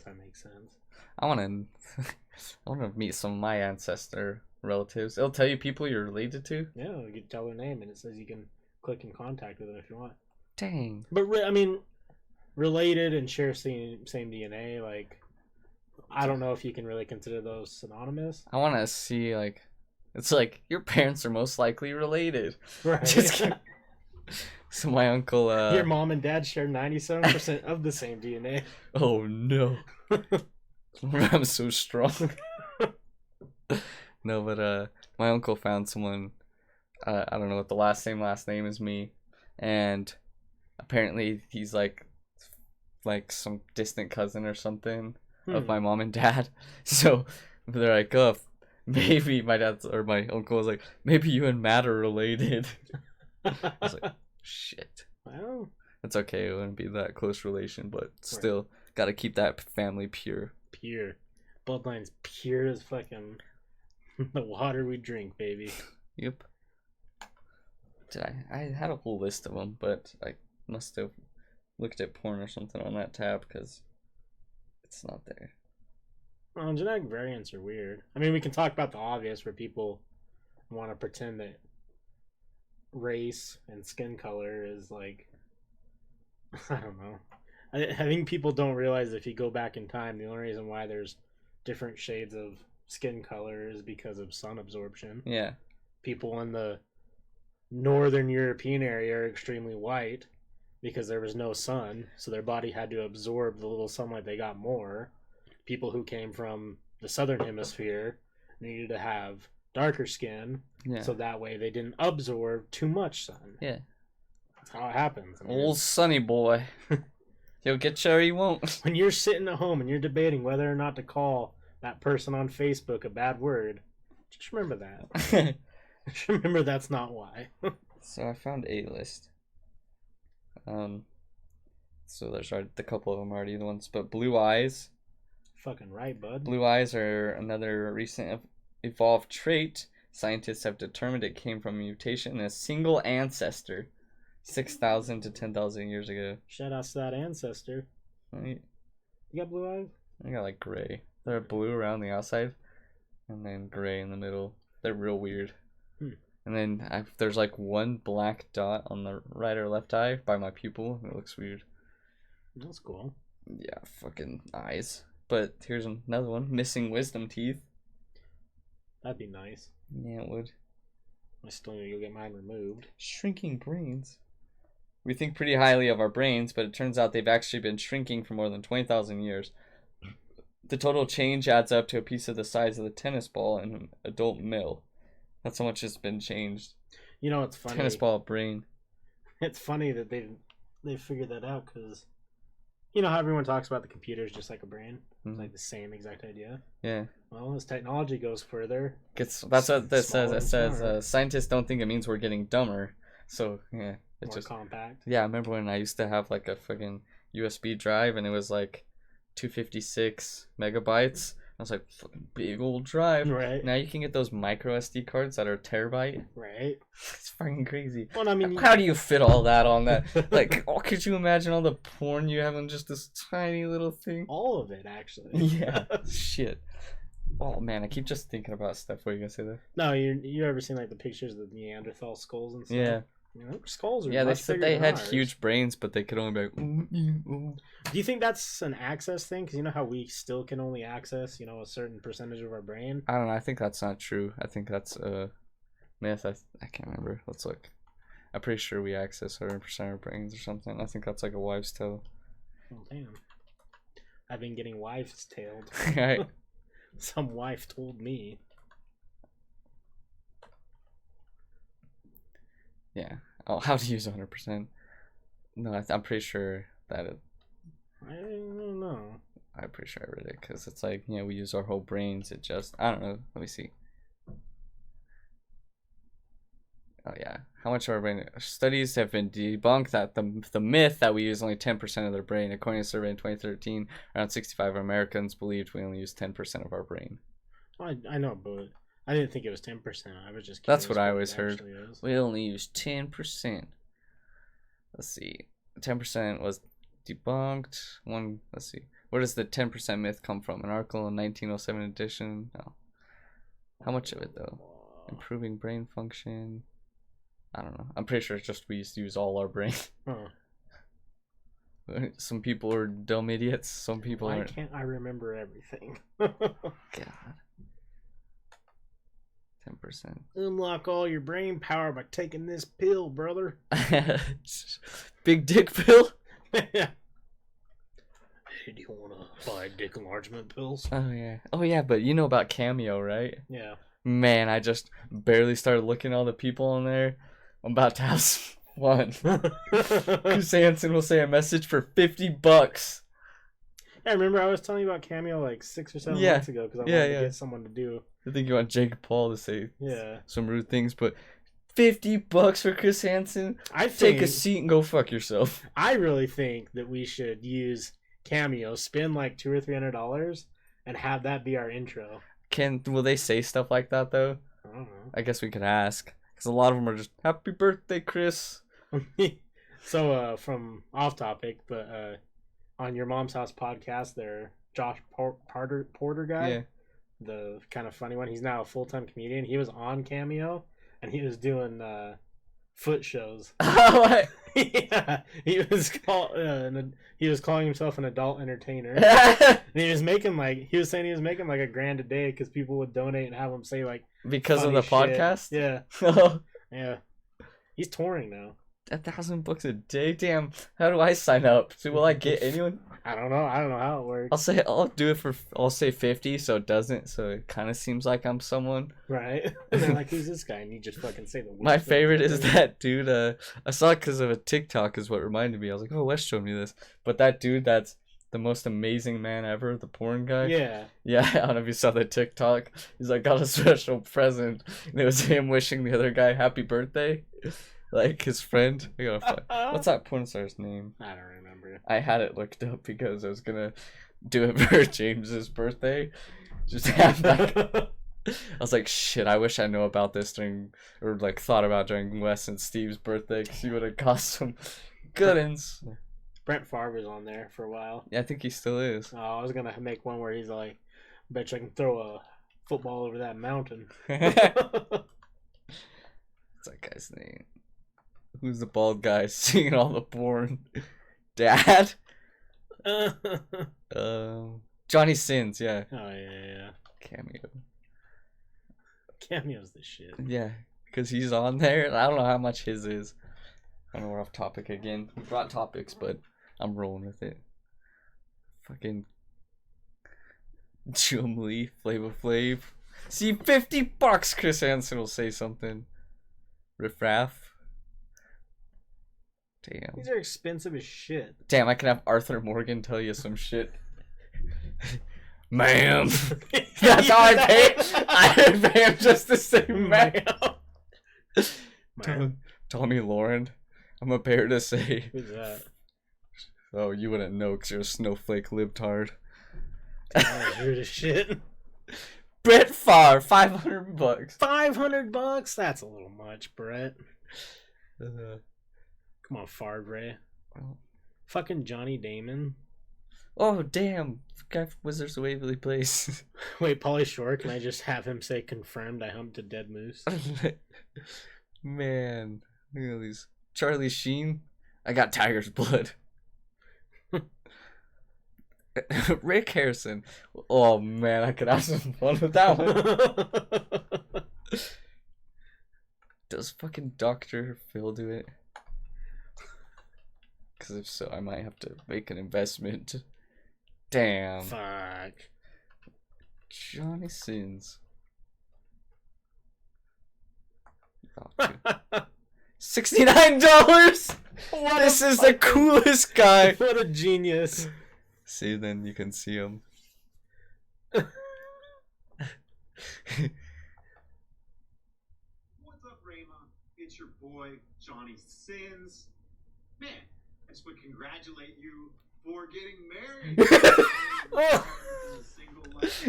that makes sense. I want to meet some of my ancestor relatives. It'll tell you people you're related to. Yeah, you can tell their name, and it says you can click in contact with them if you want. Dang. But I mean, related and share same DNA. Like, I don't know if you can really consider those synonymous. I want to see like, it's like your parents are most likely related. Right. Just kidding. So my uncle. Your mom and dad share 97% of the same DNA. Oh no. I'm so strong. No, but my uncle found someone. I don't know what the last name is me, and apparently he's like some distant cousin or something of my mom and dad. So they're like, oh, maybe my dad's or my uncle was like, maybe you and Matt are related. I was like, shit. Well, That's okay. It wouldn't be that close relation, but still, got to keep that family pure. Pure. Bloodline's pure as fucking the water we drink, baby. Yep. I had a whole list of them, but I must have looked at porn or something on that tab because it's not there. Well, genetic variants are weird. I mean, we can talk about the obvious where people want to pretend that race and skin color is like, I don't know. I think people don't realize if you go back in time, the only reason why there's different shades of skin color is because of sun absorption. Yeah. People in the northern European area are extremely white because there was no sun, so their body had to absorb the little sunlight they got more. People who came from the southern hemisphere needed to have darker skin, so that way they didn't absorb too much sun. Yeah. That's how it happens. I mean, Old sunny boy. He'll get you or he won't. when you're sitting at home and you're debating whether or not to call that person on Facebook a bad word, just remember that. Just remember that's not why. So I found a list. So there's a couple of them already the ones, but blue eyes. Fucking right, bud. Blue eyes are another recent evolved trait. Scientists have determined it came from a mutation in a single ancestor 6,000 to 10,000 years ago. Shout out to that ancestor. Right? You got blue eyes? I got like gray. They're blue around the outside and then gray in the middle. They're real weird. And then there's like one black dot on the right or left eye by my pupil. It looks weird. That's cool. Yeah, fucking eyes. But here's another one. Missing wisdom teeth. That'd be nice. Yeah, it would. I still need to go get mine removed. Shrinking brains. We think pretty highly of our brains, but it turns out they've actually been shrinking for more than 20,000 years. The total change adds up to a piece of the size of the tennis ball in an adult male. That's how much has been changed. You know, it's funny. Tennis ball brain. It's funny that they figured that out because, you know how everyone talks about the computer is just like a brain? It's like the same exact idea. Yeah. Well, as technology goes further, That's what this says. It says scientists don't think it means we're getting dumber. So, yeah. It's more just compact. Yeah, I remember when I used to have like a fucking USB drive and it was like 256 megabytes. I was like, fucking big old drive. Right. Now you can get those micro SD cards that are a terabyte. Right. It's fucking crazy. Well, I mean, how do you fit all that on that? Like, oh, could you imagine all the porn you have on just this tiny little thing? All of it, actually. Yeah. Shit. Oh man, I keep just thinking about stuff. What are you gonna say there? No, you ever seen like the pictures of the Neanderthal skulls and stuff? Yeah. You know, skulls are Yeah, they much said bigger they than had ours. huge brains, but they could only be like, ooh. Do you think that's an access thing? Because you know how we still can only access, you know, a certain percentage of our brain? I don't know. I think that's not true. I think that's a myth. I can't remember. Let's look. I'm pretty sure we access 100% of our brains or something. I think that's like a wives' tale. Oh, damn. I've been getting wives' tailed. Right. Some wife told me. Yeah. Oh, how to use 100%. No, I'm pretty sure that it. I don't know. I'm pretty sure I read it because it's like, you know, we use our whole brains. It just, I don't know. Let me see. Oh yeah, how much of our brain? Studies have been debunked that the myth that we use only 10% of their brain. According to a survey in 2013, around 65 Americans believed we only use 10% of our brain. I know, but I didn't think it was 10%. I was just curious. That's what I always it heard. actually is. We only use 10%. Let's see. 10% was debunked. Let's see. Where does the 10% myth come from? An article in 1907 edition. No. How much of it though? Improving brain function. I don't know. I'm pretty sure it's just we used to use all our brain. Huh. Some people are dumb idiots. Some people Why aren't. can't I remember everything? God. 10%. Unlock all your brain power by taking this pill, brother. Big dick pill? Yeah. Hey, do you want to buy dick enlargement pills? Oh, yeah. Oh, yeah, but you know about Cameo, right? Yeah. Man, I just barely started looking at all the people on there. I'm about to have some fun. Chris Hansen will say a message for $50. Yeah, remember I was telling you about Cameo like 6 or 7 Yeah. months ago because I wanted to get someone to do. I think you want Jake Paul to say Yeah. some rude things, but $50 for Chris Hansen? Take a seat and go fuck yourself. I really think that we should use Cameo, spend like $200 or $300, and have that be our intro. Will they say stuff like that though? I don't know. I guess we could ask, because a lot of them are just "Happy birthday, Chris." So, from off topic, but on Your Mom's House podcast, there, Josh Porter guy, Yeah. the kind of funny one. He's now a full-time comedian. He was on Cameo, and he was doing foot shows. Yeah, he was calling himself an adult entertainer. And he was saying he was making like $1,000 a day because people would donate and have him say like Because of the podcast. Yeah, yeah. He's touring now. $1,000 a day. Damn. How do I sign up? So will I get anyone? I don't know how it works. I'll say 50, so it doesn't. So it kind of seems like I'm someone. Right. And they're like, "Who's this guy?" And you just fucking say the. My favorite is that dude. I saw it because of a TikTok. Is what reminded me. I was like, "Oh, Wes showed me this." But that dude, that's the most amazing man ever. The porn guy. Yeah. Yeah. I don't know if you saw the TikTok. He's like, got a special present, and it was him wishing the other guy happy birthday. Like his friend. I gotta find. What's that porn star's name? I don't remember. I had it looked up because I was gonna do it for James's birthday. Just have like, I was like, shit. I wish I know about this thought about during Wes and Steve's birthday, because he would have got some good uns. Brent Favre was on there for a while. Yeah, I think he still is. Oh, I was gonna make one where he's like, "Bet you I can throw a football over that mountain." What's that guy's name? Who's the bald guy singing all the porn? Dad? Johnny Sins, yeah. Oh yeah. Cameo. Cameo's the shit. Yeah, because he's on there, and I don't know how much his is. I know we're off topic again. We brought topics, but I'm rolling with it. Fucking Jum Lee, Flava Flav. See, $50, Chris Hansen will say something. Riff Raff. Damn. These are expensive as shit. Damn, I can have Arthur Morgan tell you some shit. Ma'am. That's how I pay. I pay him just to say ma'am. Tommy Lauren. I'm a bear to say. Who's that? Oh, you wouldn't know because you're a snowflake libtard. Oh, you're the shit. Brett Favre, $500. $500? That's a little much, Brett. Come on, Favre. Well, fucking Johnny Damon. Oh, damn. Guy from Wizards of Waverly Place. Wait, Pauly Shore, can I just have him say, "Confirmed, I humped a dead moose"? Man. Look at these. Charlie Sheen. I got tiger's blood. Rick Harrison. Oh, man. I could have some fun with that one. Does fucking Dr. Phil do it? Because if so, I might have to make an investment. Damn. Fuck. Johnny Sins. $69. This is the coolest guy. What a genius. See, then you can see him. What's up, Rayma? It's your boy, Johnny Sins. Man, I just want to congratulate you for getting married.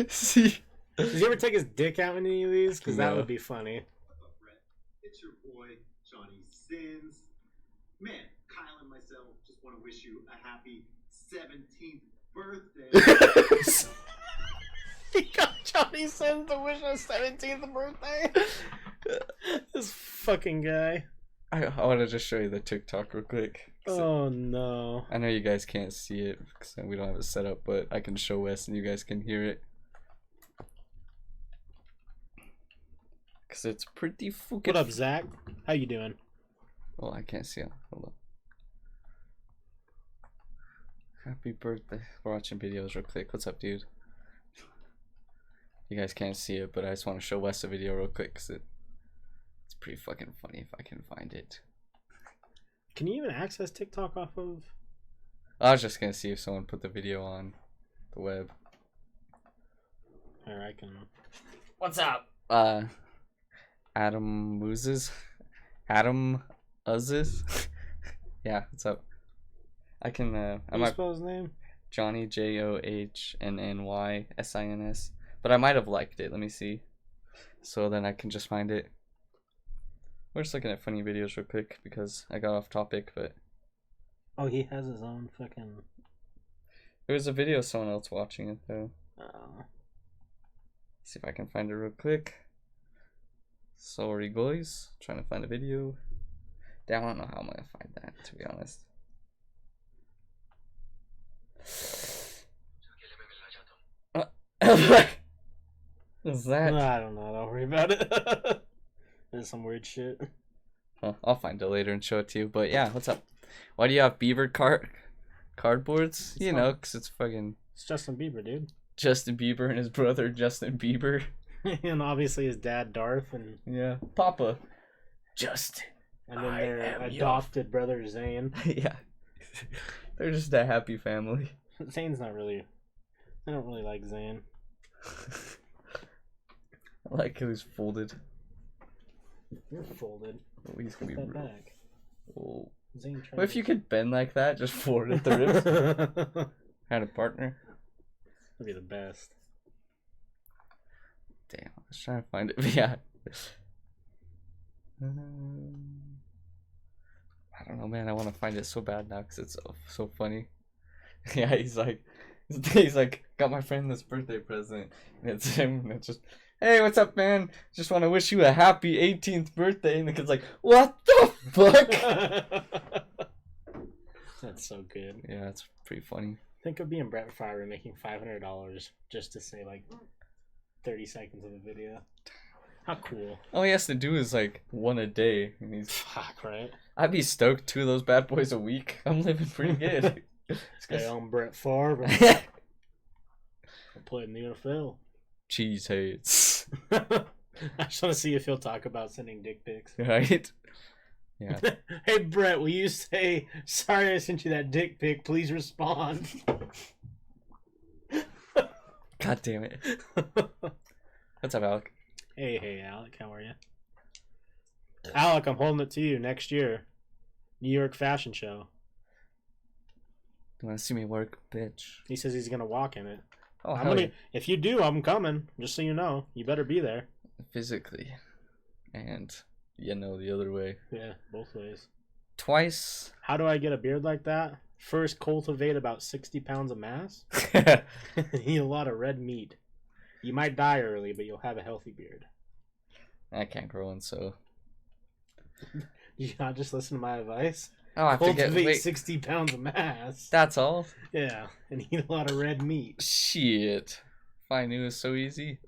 See? Does he ever take his dick out in any of these? Because that No. would be funny. What's up, Brett? It's your boy, Johnny Sins. Man, Kyle and myself just want to wish you a happy 17th birthday. He got Johnny Sins to wish his 17th birthday. This fucking guy. I want to just show you the TikTok real quick. Oh no. I know you guys can't see it because we don't have it set up, but I can show Wes and you guys can hear it. Because it's pretty fucking... What up, Zach? How you doing? Oh, I can't see it. Hold on. Happy birthday. We're watching videos real quick. What's up, dude? You guys can't see it, but I just want to show Wes a video real quick because it's pretty fucking funny if I can find it. Can you even access TikTok off of? I was just gonna see if someone put the video on the web. Here, I can. What's up? Adam Mooses? Adam Uzzes? Yeah, what's up? I can, I How might... you spell his name? Johnny, JOHNNYSINS. But I might have liked it. Let me see. So then I can just find it. We're just looking at funny videos real quick because I got off topic, but... Oh, he has his own fucking... There was a video of someone else watching it, though. Oh. See if I can find it real quick. Sorry, guys. Trying to find a video. Damn, I don't know how I'm gonna find that, to be honest. What's that? I don't know. Don't worry about it. There's some weird shit. Well, I'll find it later and show it to you. But yeah, what's up? Why do you have beaver cardboards? It's You know, because it's fucking It's Justin Bieber, dude. Justin Bieber and his brother Justin Bieber. And obviously his dad, Darth, and Yeah, Papa. Justin. then I their am adopted brother, Zane. Yeah. They're just a happy family. Zane's not really... I don't really like Zane. I like how he's folded. You're folded. Oh, he's gonna Put be that real. back. Oh. Zane What if you could bend like that? Just forward at the ribs? Had a partner? That'd be the best. Damn, I was trying to find it. Yeah. I don't know, man. I want to find it so bad now because it's so funny. Yeah, he's like, got my friend this birthday present, and it's him, and it's just, hey, what's up, man? Just want to wish you a happy 18th birthday, and the kid's like, what the fuck? That's so good. Yeah, it's pretty funny. Think of being Brett Favre and making $500 just to say like 30 seconds of a video. How cool. All he has to do is like one a day, and he's. Fuck, right? I'd be stoked 2 of those bad boys a week. I'm living pretty good. Hey, I'm Brett Favre. I played in the NFL. Cheese hates. I just want to see if he'll talk about sending dick pics. Right? Yeah. Hey, Brett, will you say, sorry I sent you that dick pic, please respond? God damn it. What's up, Alec? Hey, Alec, how are you? Alec, I'm holding it to you next year. New York Fashion Show. You want to see me work, bitch? He says he's gonna walk in it. Oh, I'm hell gonna. yeah. If you do, I'm coming. Just so you know, you better be there. Physically. And, the other way. Yeah, both ways. Twice. How do I get a beard like that? First, cultivate about 60 pounds of mass. Eat a lot of red meat. You might die early, but you'll have a healthy beard. I can't grow one, so. Did you not just listen to my advice? Oh, I have to get. Cultivate Wait, 60 pounds of mass. that's all? Yeah, and eat a lot of red meat. Shit. If I knew it was so easy.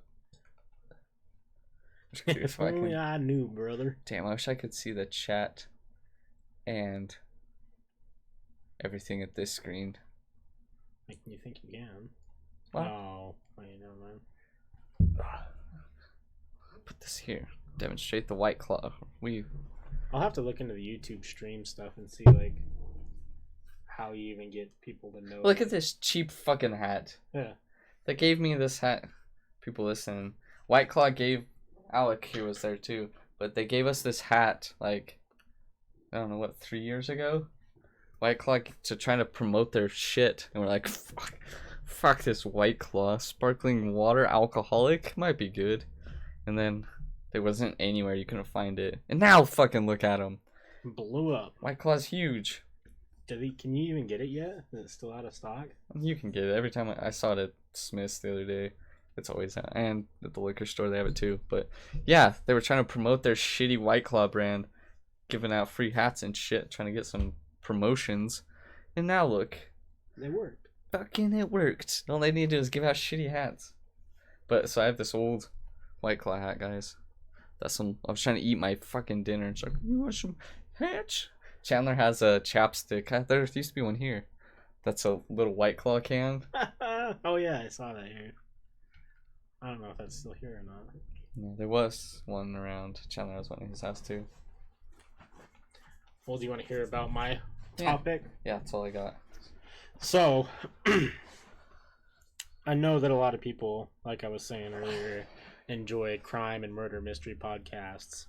Just curious If if I only can. I knew, brother. Damn, I wish I could see the chat and everything at this screen. You think you can? What? Oh, wait, never mind. Put this here. Demonstrate the white claw. I'll have to look into the YouTube stream stuff and see like how you even get people to know. Look at this cheap fucking hat. Yeah. They gave me this hat. People listen. White Claw gave Alec, he was there too, but they gave us this hat like I don't know what 3 years ago. White Claw to try to promote their shit, and we're like, fuck this White Claw, sparkling water, alcoholic might be good, and then there wasn't anywhere you couldn't find it, and now fucking look at them. Blew up. White Claw's huge. Can you even get it yet? Is it still out of stock? You can get it every time. I saw it at Smith's the other day. It's always out, and at the liquor store they have it too. But yeah, they were trying to promote their shitty White Claw brand, giving out free hats and shit, trying to get some promotions, and now look, They worked. fucking it worked. All they need to do is give out shitty hats. But so I have this old White Claw hat, guys. I was trying to eat my fucking dinner, and she's like, "You want some hats?" Chandler has a chapstick. There used to be one here. That's a little White Claw can. Oh yeah, I saw that here. I don't know if that's still here or not. Yeah, there was one around. Chandler has one in his house too. Well, do you want to hear about my topic? Yeah, that's all I got. So, I know that a lot of people, like I was saying earlier, enjoy crime and murder mystery podcasts.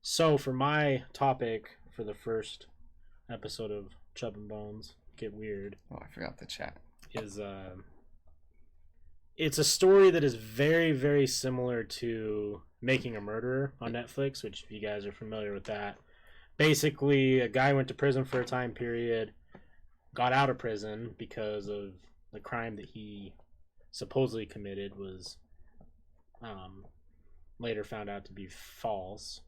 So, for my topic for the first episode of Chubb and Bones Get Weird, Oh, I forgot the chat. is it's a story that is very, very similar to Making a Murderer on Netflix, which if you guys are familiar with that, basically a guy went to prison for a time period, got out of prison because of the crime that he supposedly committed was later found out to be false.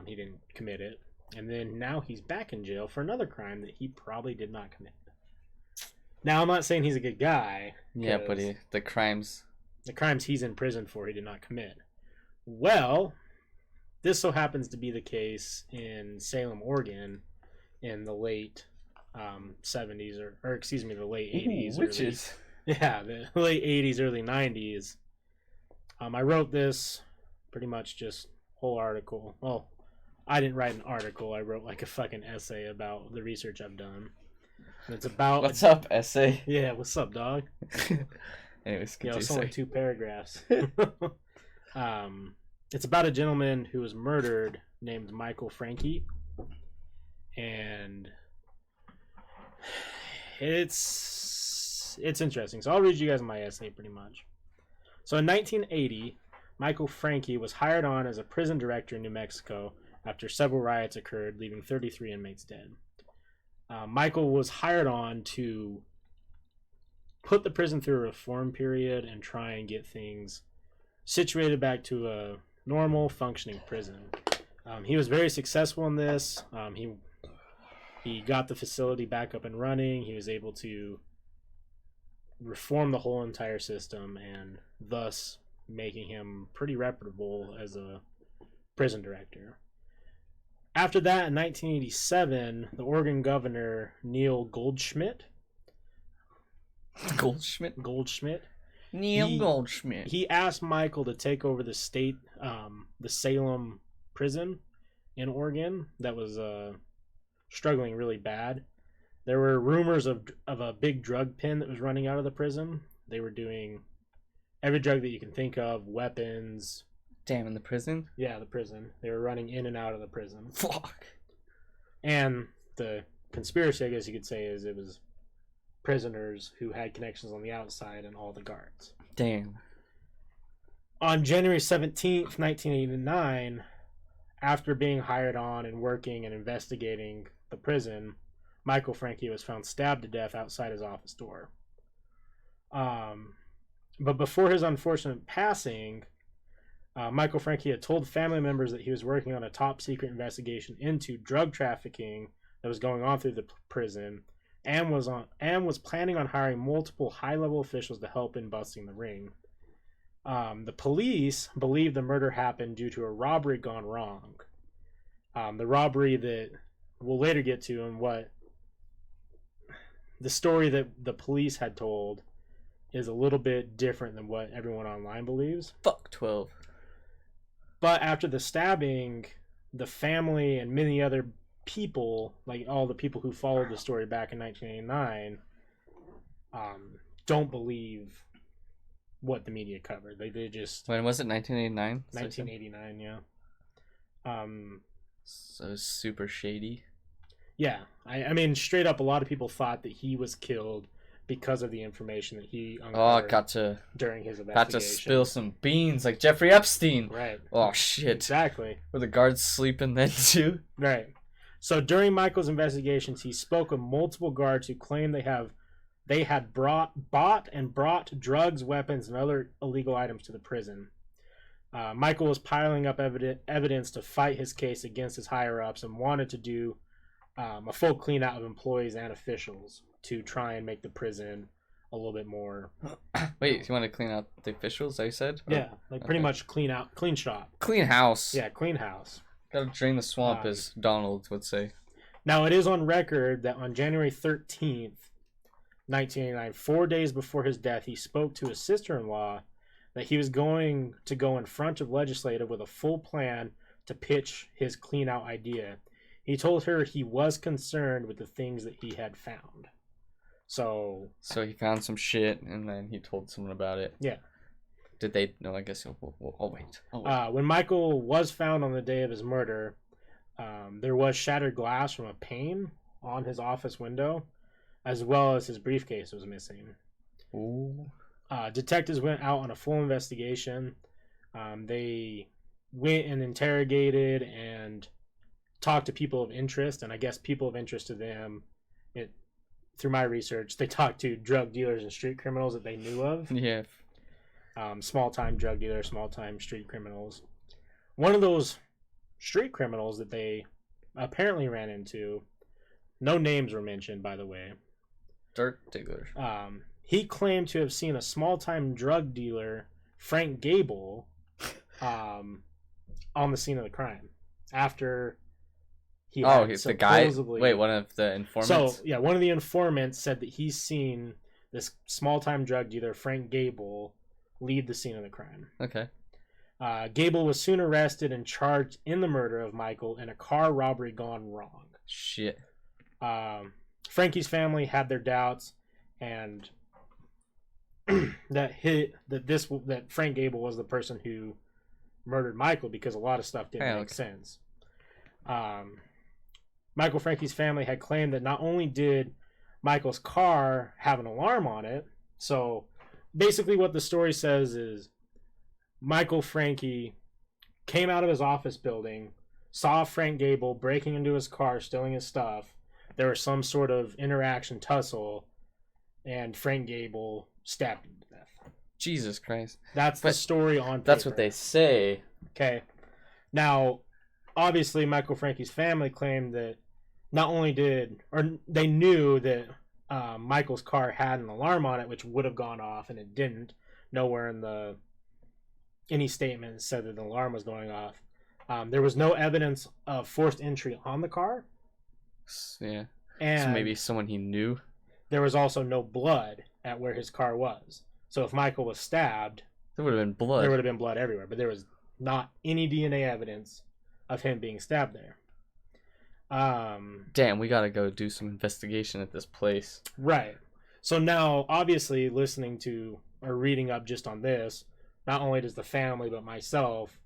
He didn't commit it, and then now he's back in jail for another crime that he probably did not commit. Now, I'm not saying he's a good guy. Yeah, but the crimes he's in prison for, he did not commit. Well, this so happens to be the case in Salem, Oregon, in the late 70s, or excuse me, the late 80s. Witches. Yeah, the late 80s, early 90s. I wrote this pretty much just whole article. Well, I didn't write an article. I wrote like a fucking essay about the research I've done. And it's about... What's up, essay? Yeah, what's up, dog? Anyways, Yeah, it's only 2 paragraphs. It's about a gentleman who was murdered named Michael Franke. And it's interesting. So I'll read you guys my essay pretty much. So in 1980, Michael Franke was hired on as a prison director in New Mexico after several riots occurred, leaving 33 inmates dead. Michael was hired on to put the prison through a reform period and try and get things situated back to a normal, functioning prison. He was very successful in this. He got the facility back up and running. He was able to reform the whole entire system and thus making him pretty reputable as a prison director. After that, in 1987, the Oregon governor, Neil Goldschmidt. Goldschmidt? Neil Goldschmidt. He asked Michael to take over the state, the Salem prison in Oregon that was struggling really bad. There were rumors of a big drug pen that was running out of the prison. They were doing every drug that you can think of, weapons. Damn, in the prison? Yeah, the prison. They were running in and out of the prison. Fuck. And the conspiracy, I guess you could say, is it was prisoners who had connections on the outside and all the guards. Damn. On January 17th, 1989, after being hired on and working and investigating the prison, Michael Franke was found stabbed to death outside his office door. But before his unfortunate passing, Michael Franke had told family members that he was working on a top secret investigation into drug trafficking that was going on through the prison, and was planning on hiring multiple high-level officials to help in busting the ring. The police believe the murder happened due to a robbery gone wrong. The robbery that we'll later get to, and what the story that the police had told is a little bit different than what everyone online believes. Fuck 12. But after the stabbing, the family and many other people, like all the people who followed the story back in 1989, don't believe what the media covered. They just... When was it? 1989? 1989, yeah. So it was super shady. Yeah. I mean, straight up, a lot of people thought that he was killed because of the information that he uncovered during his investigation. Got to spill some beans like Jeffrey Epstein. Right. Oh, shit. Exactly. Were the guards sleeping then, too? Right. So during Michael's investigations, he spoke with multiple guards who claimed they had bought and brought drugs, weapons, and other illegal items to the prison. Michael was piling up evidence to fight his case against his higher-ups and wanted to do a full clean out of employees and officials to try and make the prison a little bit more. Wait, you want to clean out the officials? I said. Or- Yeah, like pretty okay. much clean shop. Clean house. Yeah, clean house. Gotta drain the swamp, as Donald would say. Now it is on record that on January 13th, 1989, 4 days before his death, he spoke to his sister-in-law that he was going to go in front of legislative with a full plan to pitch his clean out idea. He told her he was concerned with the things that he had found. So he found some shit, and then he told someone about it. Yeah. Did they? No, I guess. I'll wait. When Michael was found on the day of his murder, there was shattered glass from a pane on his office window, as well as his briefcase was missing. Ooh. Detectives went out on a full investigation. They went and interrogated and talked to people of interest, and I guess people of interest to them, through my research, they talked to drug dealers and street criminals that they knew of. Yeah. Small-time drug dealers, small-time street criminals. One of those street criminals that they apparently ran into, no names were mentioned, by the way. Dirt diggers. He claimed to have seen a small-time drug dealer, Frank Gable, on the scene of the crime after he had He's the guy. supposedly... Wait, one of the informants. So yeah, one of the informants said that he's seen this small-time drug dealer, Frank Gable, leave the scene of the crime. Okay. Gable was soon arrested and charged in the murder of Michael in a car robbery gone wrong. Shit. Frankie's family had their doubts, and that Frank Gable was the person who murdered Michael, because a lot of stuff didn't make sense. Michael Frankie's family had claimed that not only did Michael's car have an alarm on it, so basically what the story says is Michael Frankie came out of his office building, saw Frank Gable breaking into his car, stealing his stuff. There was some sort of interaction, tussle, and Frank Gable stabbed him to death. Jesus Christ. That's the story on paper. That's what they say. Okay. Now, obviously, Michael Frankie's family claimed that not only they knew that Michael's car had an alarm on it, which would have gone off, and it didn't. Nowhere in any statement said that the alarm was going off. There was no evidence of forced entry on the car. Yeah. And so maybe someone he knew. There was also no blood at where his car was. So if Michael was stabbed, there would have been blood. There would have been blood everywhere, but there was not any DNA evidence of him being stabbed there. Damn, we gotta go do some investigation at this place. Right. So now, obviously, listening to or reading up just on this, not only does the family but myself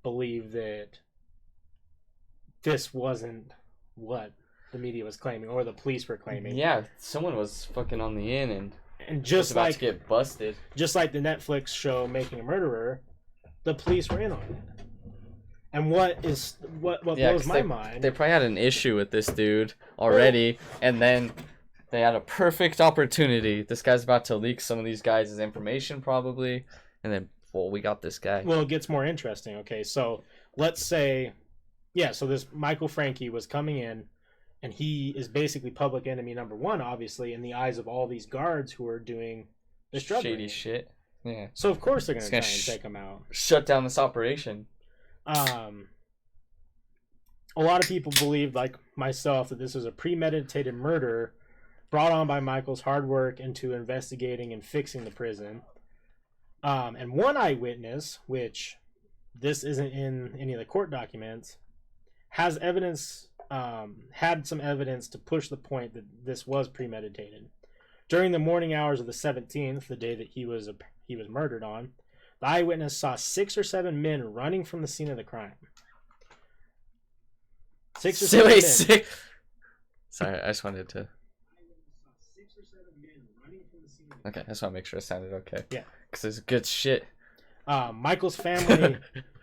believe that this wasn't what the media was claiming or the police were claiming. Yeah, someone was fucking on the in and just was about like to get busted. Just like the Netflix show Making a Murderer, the police were in on it. And what blows my mind? They probably had an issue with this dude already, and then they had a perfect opportunity. This guy's about to leak some of these guys' information, probably, and then, well, we got this guy. Well, it gets more interesting. Okay, so let's say, so this Michael Frankie was coming in, and he is basically public enemy number one, obviously, in the eyes of all these guards who are doing this drug shady shit. Yeah. So of course they're gonna try and take him out. Shut down this operation. A lot of people believe, like myself, that this was a premeditated murder brought on by Michael's hard work into investigating and fixing the prison. And one eyewitness, which this isn't in any of the court documents, has evidence, had some evidence to push the point that this was premeditated. During the morning hours of the 17th, the day that he was murdered on, the eyewitness saw 6 or 7 men running from the scene of the crime. 6 or 7 men. Sorry, I just wanted to. Okay, I just want to make sure it sounded okay. Yeah. Because it's good shit. Michael's family.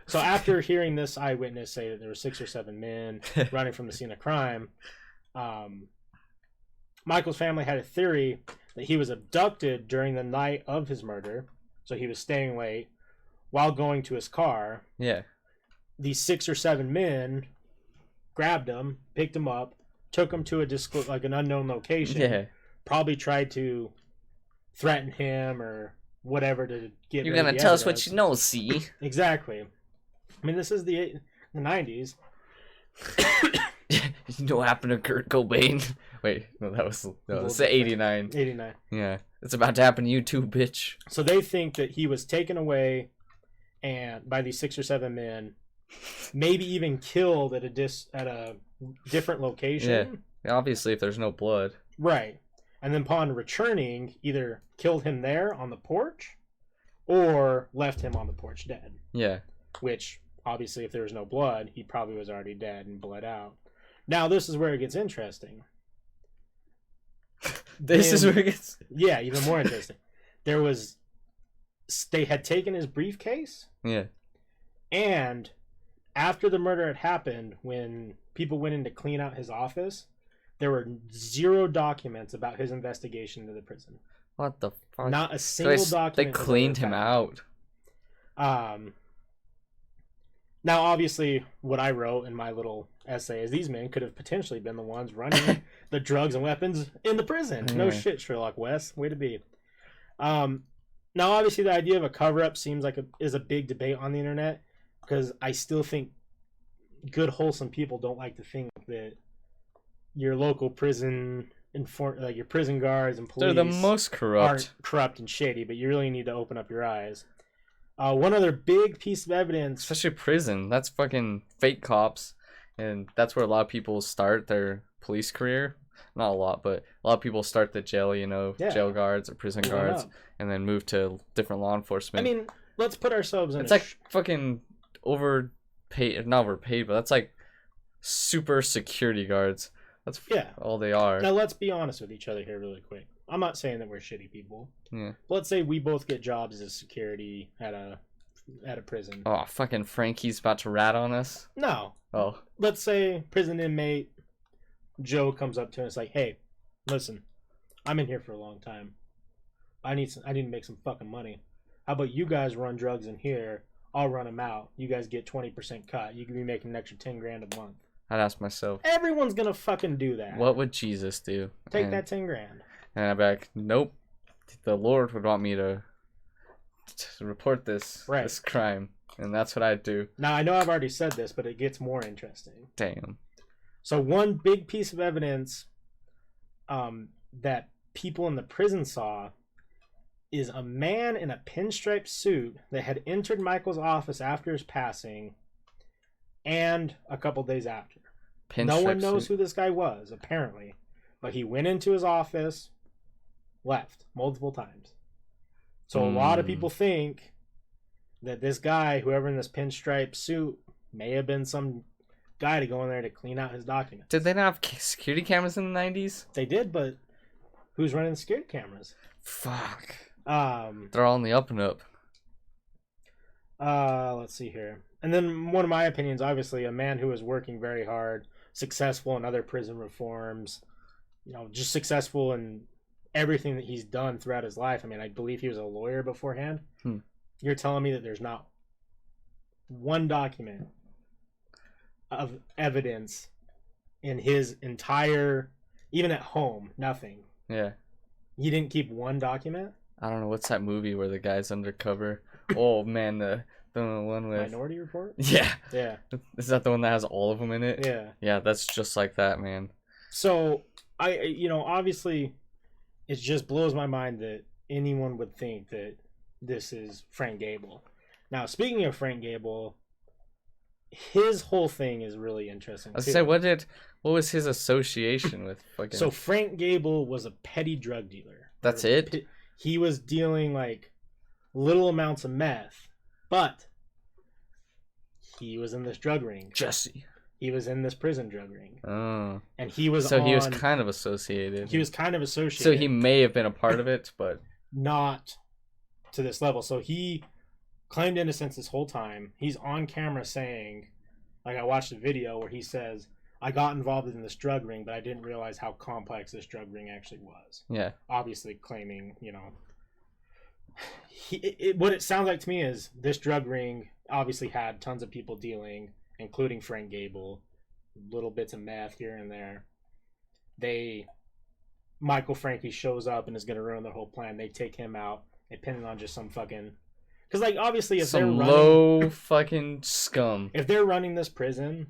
So after hearing this eyewitness say that there were 6 or 7 men running from the scene of crime, Michael's family had a theory that he was abducted during the night of his murder. So he was staying late while going to his car. Yeah. These 6 or 7 men grabbed him, picked him up, took him to like an unknown location. Yeah. Probably tried to threaten him or whatever to get. You're gonna tell us what you know, see? Exactly. I mean, this is the 90s. You know what happened to Kurt Cobain? Wait, no, it's 89. 89. Yeah, it's about to happen to you too, bitch. So they think that he was taken away and by these 6 or 7 men, maybe even killed at a different location. Yeah, obviously if there's no blood. Right. And then upon returning, either killed him there on the porch or left him on the porch dead. Yeah. Which, obviously, if there was no blood, he probably was already dead and bled out. Now, this is where it gets interesting. Is where it gets... Yeah, even more interesting. They had taken his briefcase. Yeah. And after the murder had happened, when people went in to clean out his office, there were 0 documents about his investigation into the prison. What the fuck? Not a single document. They cleaned him out. Now, obviously, what I wrote in my little essay is these men could have potentially been the ones running the drugs and weapons in the prison. No shit, Sherlock West. Way to be. Now, obviously, the idea of a cover-up seems like is a big debate on the internet because I still think good, wholesome people don't like to think that your local prison, like your prison guards and police, they're the most corrupt. Aren't corrupt and shady, but you really need to open up your eyes. One other big piece of evidence, especially prison, that's fucking fake cops, and that's where a lot of people start their police career. Not a lot, but a lot of people start the jail, jail guards or prison guards, and then move to different law enforcement. I mean, let's put ourselves in. It's like fucking overpaid, not overpaid, but that's like super security guards. That's all they are. Now let's be honest with each other here, really quick. I'm not saying that we're shitty people. Yeah. Let's say we both get jobs as security at a prison. Oh, fucking Frankie's about to rat on us? No. Oh. Let's say prison inmate Joe comes up to us like, "Hey, listen, I'm in here for a long time. I need to make some fucking money. How about you guys run drugs in here? I'll run them out. You guys get 20% cut. You could be making an extra 10 grand a month." I'd ask myself, everyone's gonna fucking do that. What would Jesus do? Take that 10 grand. And I'd be like, nope. The Lord would want me to report this crime, and that's what I'd do. Now I know I've already said this, but it gets more interesting. Damn. So one big piece of evidence that people in the prison saw is a man in a pinstripe suit that had entered Michael's office after his passing and a couple days after. No one knows who this guy was, apparently. But he went into his office, left multiple times. So a lot of people think that this guy, whoever in this pinstripe suit, may have been some guy to go in there to clean out his documents. Did they not have security cameras in the 90s? They did, but who's running the security cameras? Fuck. They're all in the up and up. Let's see here. And then one of my opinions, obviously, a man who is working very hard, successful in other prison reforms, just successful in everything that he's done throughout his life. I mean, I believe he was a lawyer beforehand. You're telling me that there's not one document of evidence in his entire, even at home, nothing. Yeah. He didn't keep one document? I don't know, what's that movie where the guy's undercover? Oh man, the one with Minority Report? Yeah. Yeah. Is that the one that has all of them in it? Yeah. Yeah, that's just like that, man. So, obviously, it just blows my mind that anyone would think that this is Frank Gable. Now, speaking of Frank Gable, his whole thing is really interesting. I was gonna say, what was his association with fucking... So, Frank Gable was a petty drug dealer. That's it? He was dealing, like, little amounts of meth, but he was in this drug ring. Jesse. He was in this prison drug ring. Oh. And he was he was kind of associated. He was kind of associated. So he may have been a part of it, but... Not to this level. So he claimed innocence this whole time. He's on camera saying, like, I watched a video where he says, I got involved in this drug ring, but I didn't realize how complex this drug ring actually was. Yeah. Obviously claiming, what it sounds like to me is this drug ring obviously had tons of people dealing, including Frank Gable, little bits of meth here and there. Michael Frankie shows up and is going to ruin their whole plan. They take him out. They pin it on just some fucking... Because, like, obviously, if some they're low fucking scum. If they're running this prison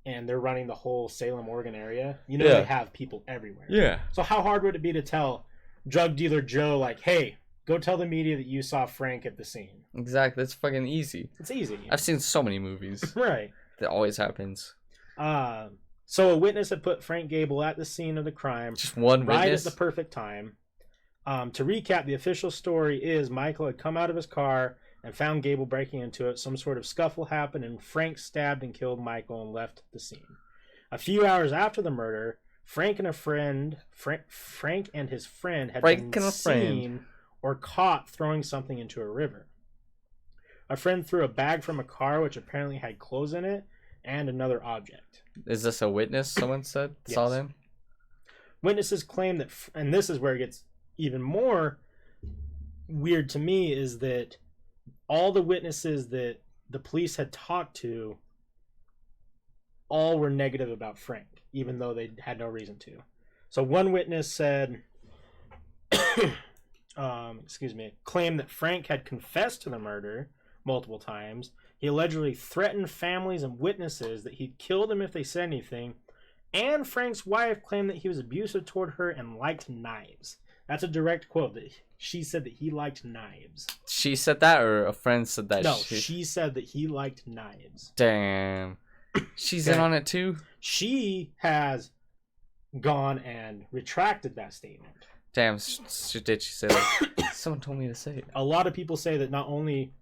and they're running the whole Salem, Oregon area, they have people everywhere. Yeah. So how hard would it be to tell drug dealer Joe, like, hey, go tell the media that you saw Frank at the scene? Exactly. It's fucking easy. It's easy. I've seen so many movies. Right. That always happens. So a witness had put Frank Gable at the scene of the crime. Just one right witness? At the perfect time. To recap, the official story is Michael had come out of his car and found Gable breaking into it. Some sort of scuffle happened, and Frank stabbed and killed Michael and left the scene. A few hours after the murder, Frank and his friend had been seen or caught throwing something into a river. A friend threw a bag from a car which apparently had clothes in it and another object. Is this a witness? Someone said saw Yes. them. Witnesses claim that, and this is where it gets even more weird to me, is that all the witnesses that the police had talked to all were negative about Frank, even though they had no reason to. So one witness said, claimed that Frank had confessed to the murder multiple times. He allegedly threatened families and witnesses that he'd kill them if they said anything. And Frank's wife claimed that he was abusive toward her and liked knives. That's a direct quote. That she said that he liked knives. She said that, or a friend said that? No, she said that he liked knives. Damn. She's in on it too? She has gone and retracted that statement. Damn, did she say that? Someone told me to say it. A lot of people say that not only...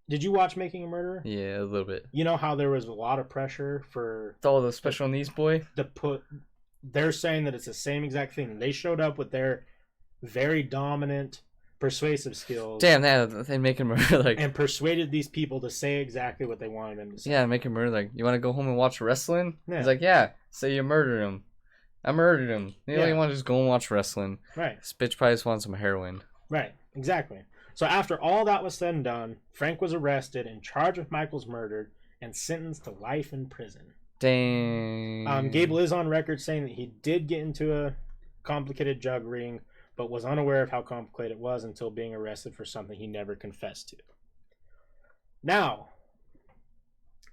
Did you watch Making a Murderer? Yeah, a little bit. You know how there was a lot of pressure for... Oh, the special needs boy? They're saying that it's the same exact thing. They showed up with their very dominant persuasive skills. Damn, they make him murder like... And persuaded these people to say exactly what they wanted them to say. Yeah, make him murder like, you want to go home and watch wrestling? Yeah. He's like, yeah, say you murdered him. I murdered him. You know, you want to just go and watch wrestling. Right. This bitch probably just wants some heroin. Right, exactly. So after all that was said and done, Frank was arrested and charged with Michael's murder and sentenced to life in prison. Dang. Gable is on record saying that he did get into a complicated drug ring, but was unaware of how complicated it was until being arrested for something he never confessed to. Now,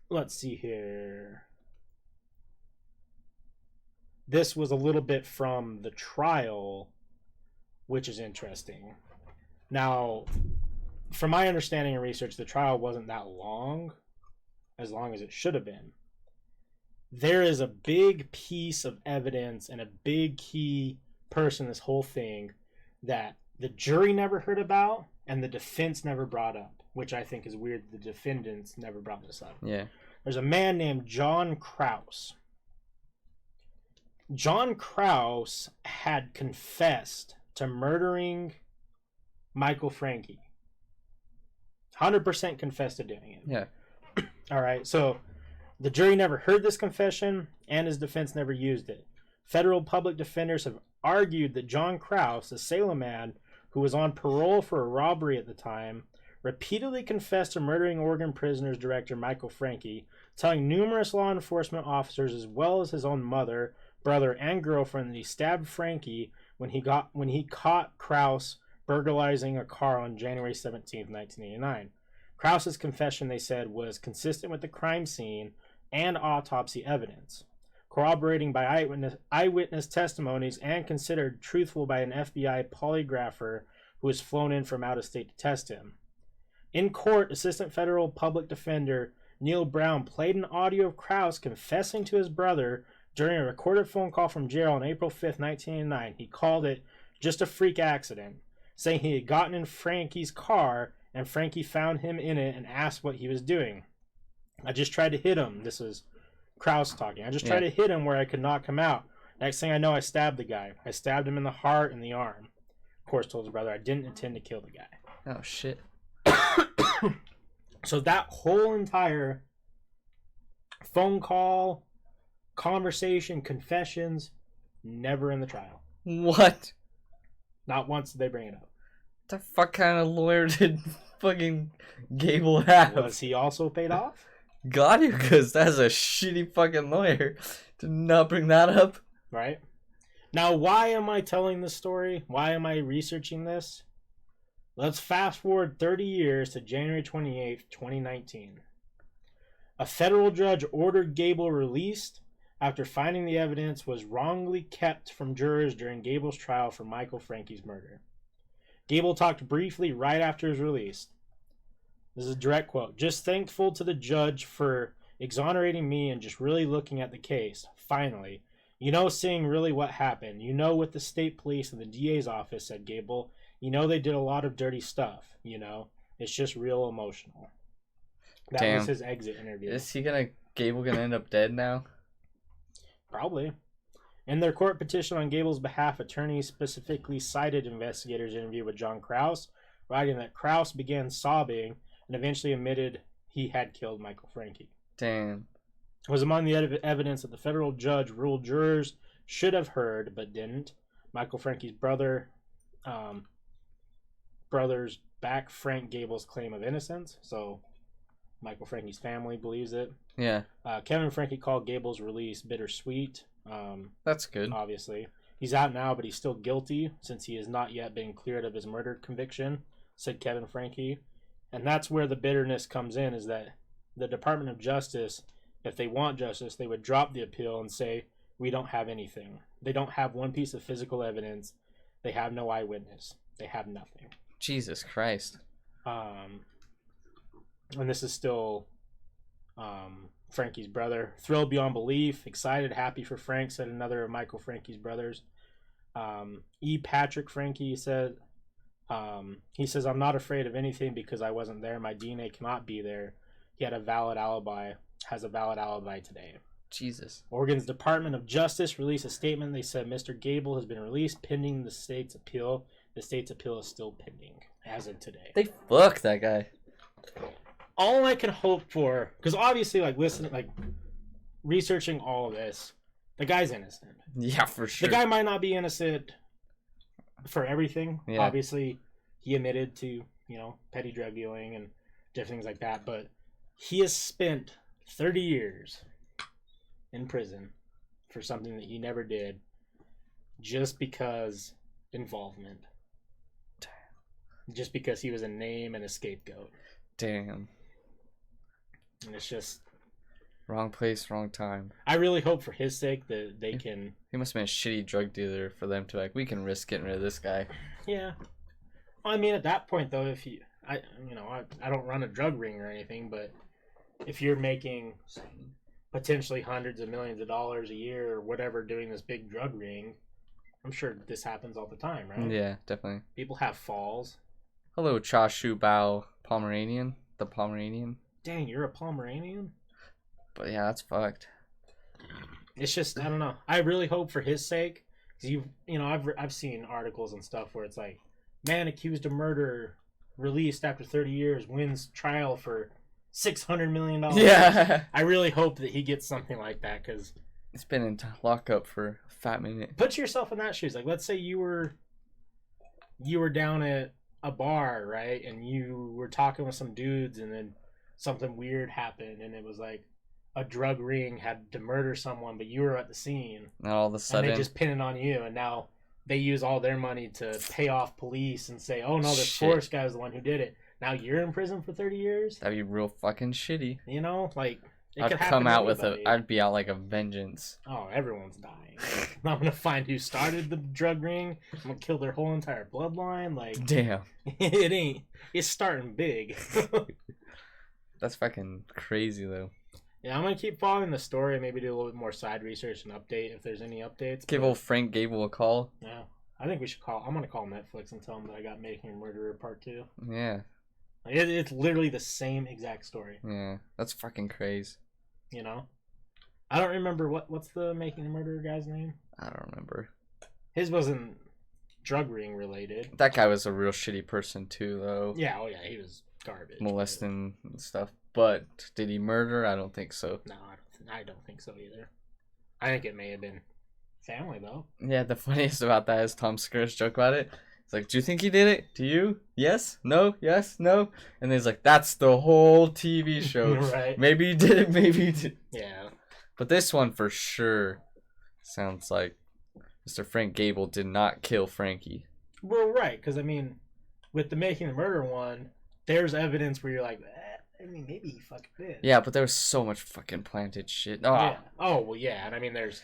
let's see here. This was a little bit from the trial, which is interesting. Now, from my understanding and research, the trial wasn't that long as it should have been. There is a big piece of evidence and a big key person in this whole thing that the jury never heard about and the defense never brought up, which I think is weird. The defendants never brought this up. Yeah. There's a man named John Krause. John Krause had confessed to murdering Michael Frankie. 100% confessed to doing it. Yeah. All right, so the jury never heard this confession, and his defense never used it. Federal public defenders have argued that John Krause, a Salem man who was on parole for a robbery at the time, repeatedly confessed to murdering Oregon prisoners director Michael Frankie, telling numerous law enforcement officers as well as his own mother, brother, and girlfriend that he stabbed Frankie when he caught Krause burglarizing a car on January 17, 1989. Krause's confession, they said, was consistent with the crime scene and autopsy evidence, corroborating by eyewitness testimonies and considered truthful by an FBI polygrapher who was flown in from out of state to test him. In court, Assistant Federal Public Defender Neil Brown played an audio of Krause confessing to his brother during a recorded phone call from jail on April 5th, 1989. He called it just a freak accident, saying he had gotten in Frankie's car and Frankie found him in it and asked what he was doing. I just tried to hit him. This is Krause talking. I just tried to hit him where I could knock him out. Next thing I know, I stabbed the guy. I stabbed him in the heart and the arm. Of course, told his brother, I didn't intend to kill the guy. Oh, shit. So that whole entire phone call, conversation, confessions, never in the trial. What? Not once did they bring it up. What the fuck kind of lawyer did fucking Gable have? Was he also paid off? Got you, because that's a shitty fucking lawyer to not bring that up. Right? Now, why am I telling this story? Why am I researching this? Let's fast forward 30 years to January 28th, 2019. A federal judge ordered Gable released after finding the evidence was wrongly kept from jurors during Gable's trial for Michael Frankie's murder. Gable talked briefly right after his release. This is a direct quote. "Just thankful to the judge for exonerating me and just really looking at the case. Finally. You know, seeing really what happened. You know, with the state police and the DA's office," said Gable. "You know, they did a lot of dirty stuff. You know, it's just real emotional." That was his exit interview. Is Gable gonna end up dead now? Probably. In their court petition on Gable's behalf, attorneys specifically cited investigators' interview with John Krause, writing that Krause began sobbing and eventually admitted he had killed Michael Frankie. Damn. It was among the evidence that the federal judge ruled jurors should have heard but didn't. Michael Frankie's brothers back Frank Gable's claim of innocence, so Michael Frankie's family believes it. Yeah. Kevin Frankie called Gable's release bittersweet. That's good. Obviously. He's out now, but he's still guilty since he has not yet been cleared of his murder conviction, said Kevin Frankie. And that's where the bitterness comes in, is that the Department of Justice, if they want justice, they would drop the appeal and say, we don't have anything. They don't have one piece of physical evidence. They have no eyewitness. They have nothing. Jesus Christ. And this is still Frankie's brother. "Thrilled beyond belief, excited, happy for Frank," said another of Michael Frankie's brothers. Patrick Frankie said, he says, "I'm not afraid of anything because I wasn't there. My DNA cannot be there. He had a valid alibi, has a valid alibi today." Jesus. Oregon's Department of Justice released a statement. They said Mr. Gable has been released pending the state's appeal. The state's appeal is still pending as of today. They fucked that guy. All I can hope for, because obviously, researching all of this, the guy's innocent. Yeah, for sure. The guy might not be innocent for everything. Yeah. Obviously, he admitted to, petty drug dealing and different things like that, but he has spent 30 years in prison for something that he never did just because involvement. Just because he was a name and a scapegoat. Damn. And it's just... wrong place, wrong time. I really hope for his sake that they can... He must have been a shitty drug dealer for them to we can risk getting rid of this guy. Yeah. I mean, at that point, though, if you... I don't run a drug ring or anything, but if you're making potentially hundreds of millions of dollars a year or whatever doing this big drug ring, I'm sure this happens all the time, right? Yeah, definitely. People have falls. Hello, Chashu Bao Pomeranian. The Pomeranian. Dang, you're a Pomeranian? But yeah, that's fucked. It's just, I don't know. I really hope for his sake, because I've seen articles and stuff where it's like, man accused of murder released after 30 years wins trial for $600 million. Yeah. I really hope that he gets something like that, because it's been in lockup for a fat minute. Put yourself in that shoes. Like, let's say you were down at a bar, right, and you were talking with some dudes, and then something weird happened, and it was like a drug ring had to murder someone, but you were at the scene. And all of a sudden, and they just pin it on you, and now they use all their money to pay off police and say, "Oh no, this Forrest guy was the one who did it." Now you're in prison for 30 years. That'd be real fucking shitty. I'd be out like a vengeance. Oh, everyone's dying. I'm gonna find who started the drug ring. I'm gonna kill their whole entire bloodline. Like, damn, it's starting big. That's fucking crazy though. Yeah, I'm gonna keep following the story. Maybe do a little bit more side research and update if there's any updates. Give old Frank Gable a call. Yeah, I think we should call. I'm gonna call Netflix and tell them that I got Making a Murderer Part 2. Yeah. It's literally the same exact story. Yeah, that's fucking crazy. I don't remember what's the Making a Murderer guy's name. I don't remember. His wasn't drug ring related. That guy was a real shitty person too, though. Yeah, he was garbage. Molesting and stuff. But did he murder? I don't think so. No, I don't think so either. I think it may have been family though. Yeah, the funniest about that is Tom Skerritt's joke about it. It's like, do you think he did it? Do you? Yes? No? Yes? No? And then he's like, that's the whole TV show. Right. Maybe he did it, maybe he did. Yeah. But this one for sure sounds like Mr. Frank Gable did not kill Frankie. Well, right, because I mean, with the Making the Murder one, there's evidence where you're like, I mean, maybe he fucking did. Yeah, but there was so much fucking planted shit. Oh, Yeah. Oh, well, yeah, and I mean, there's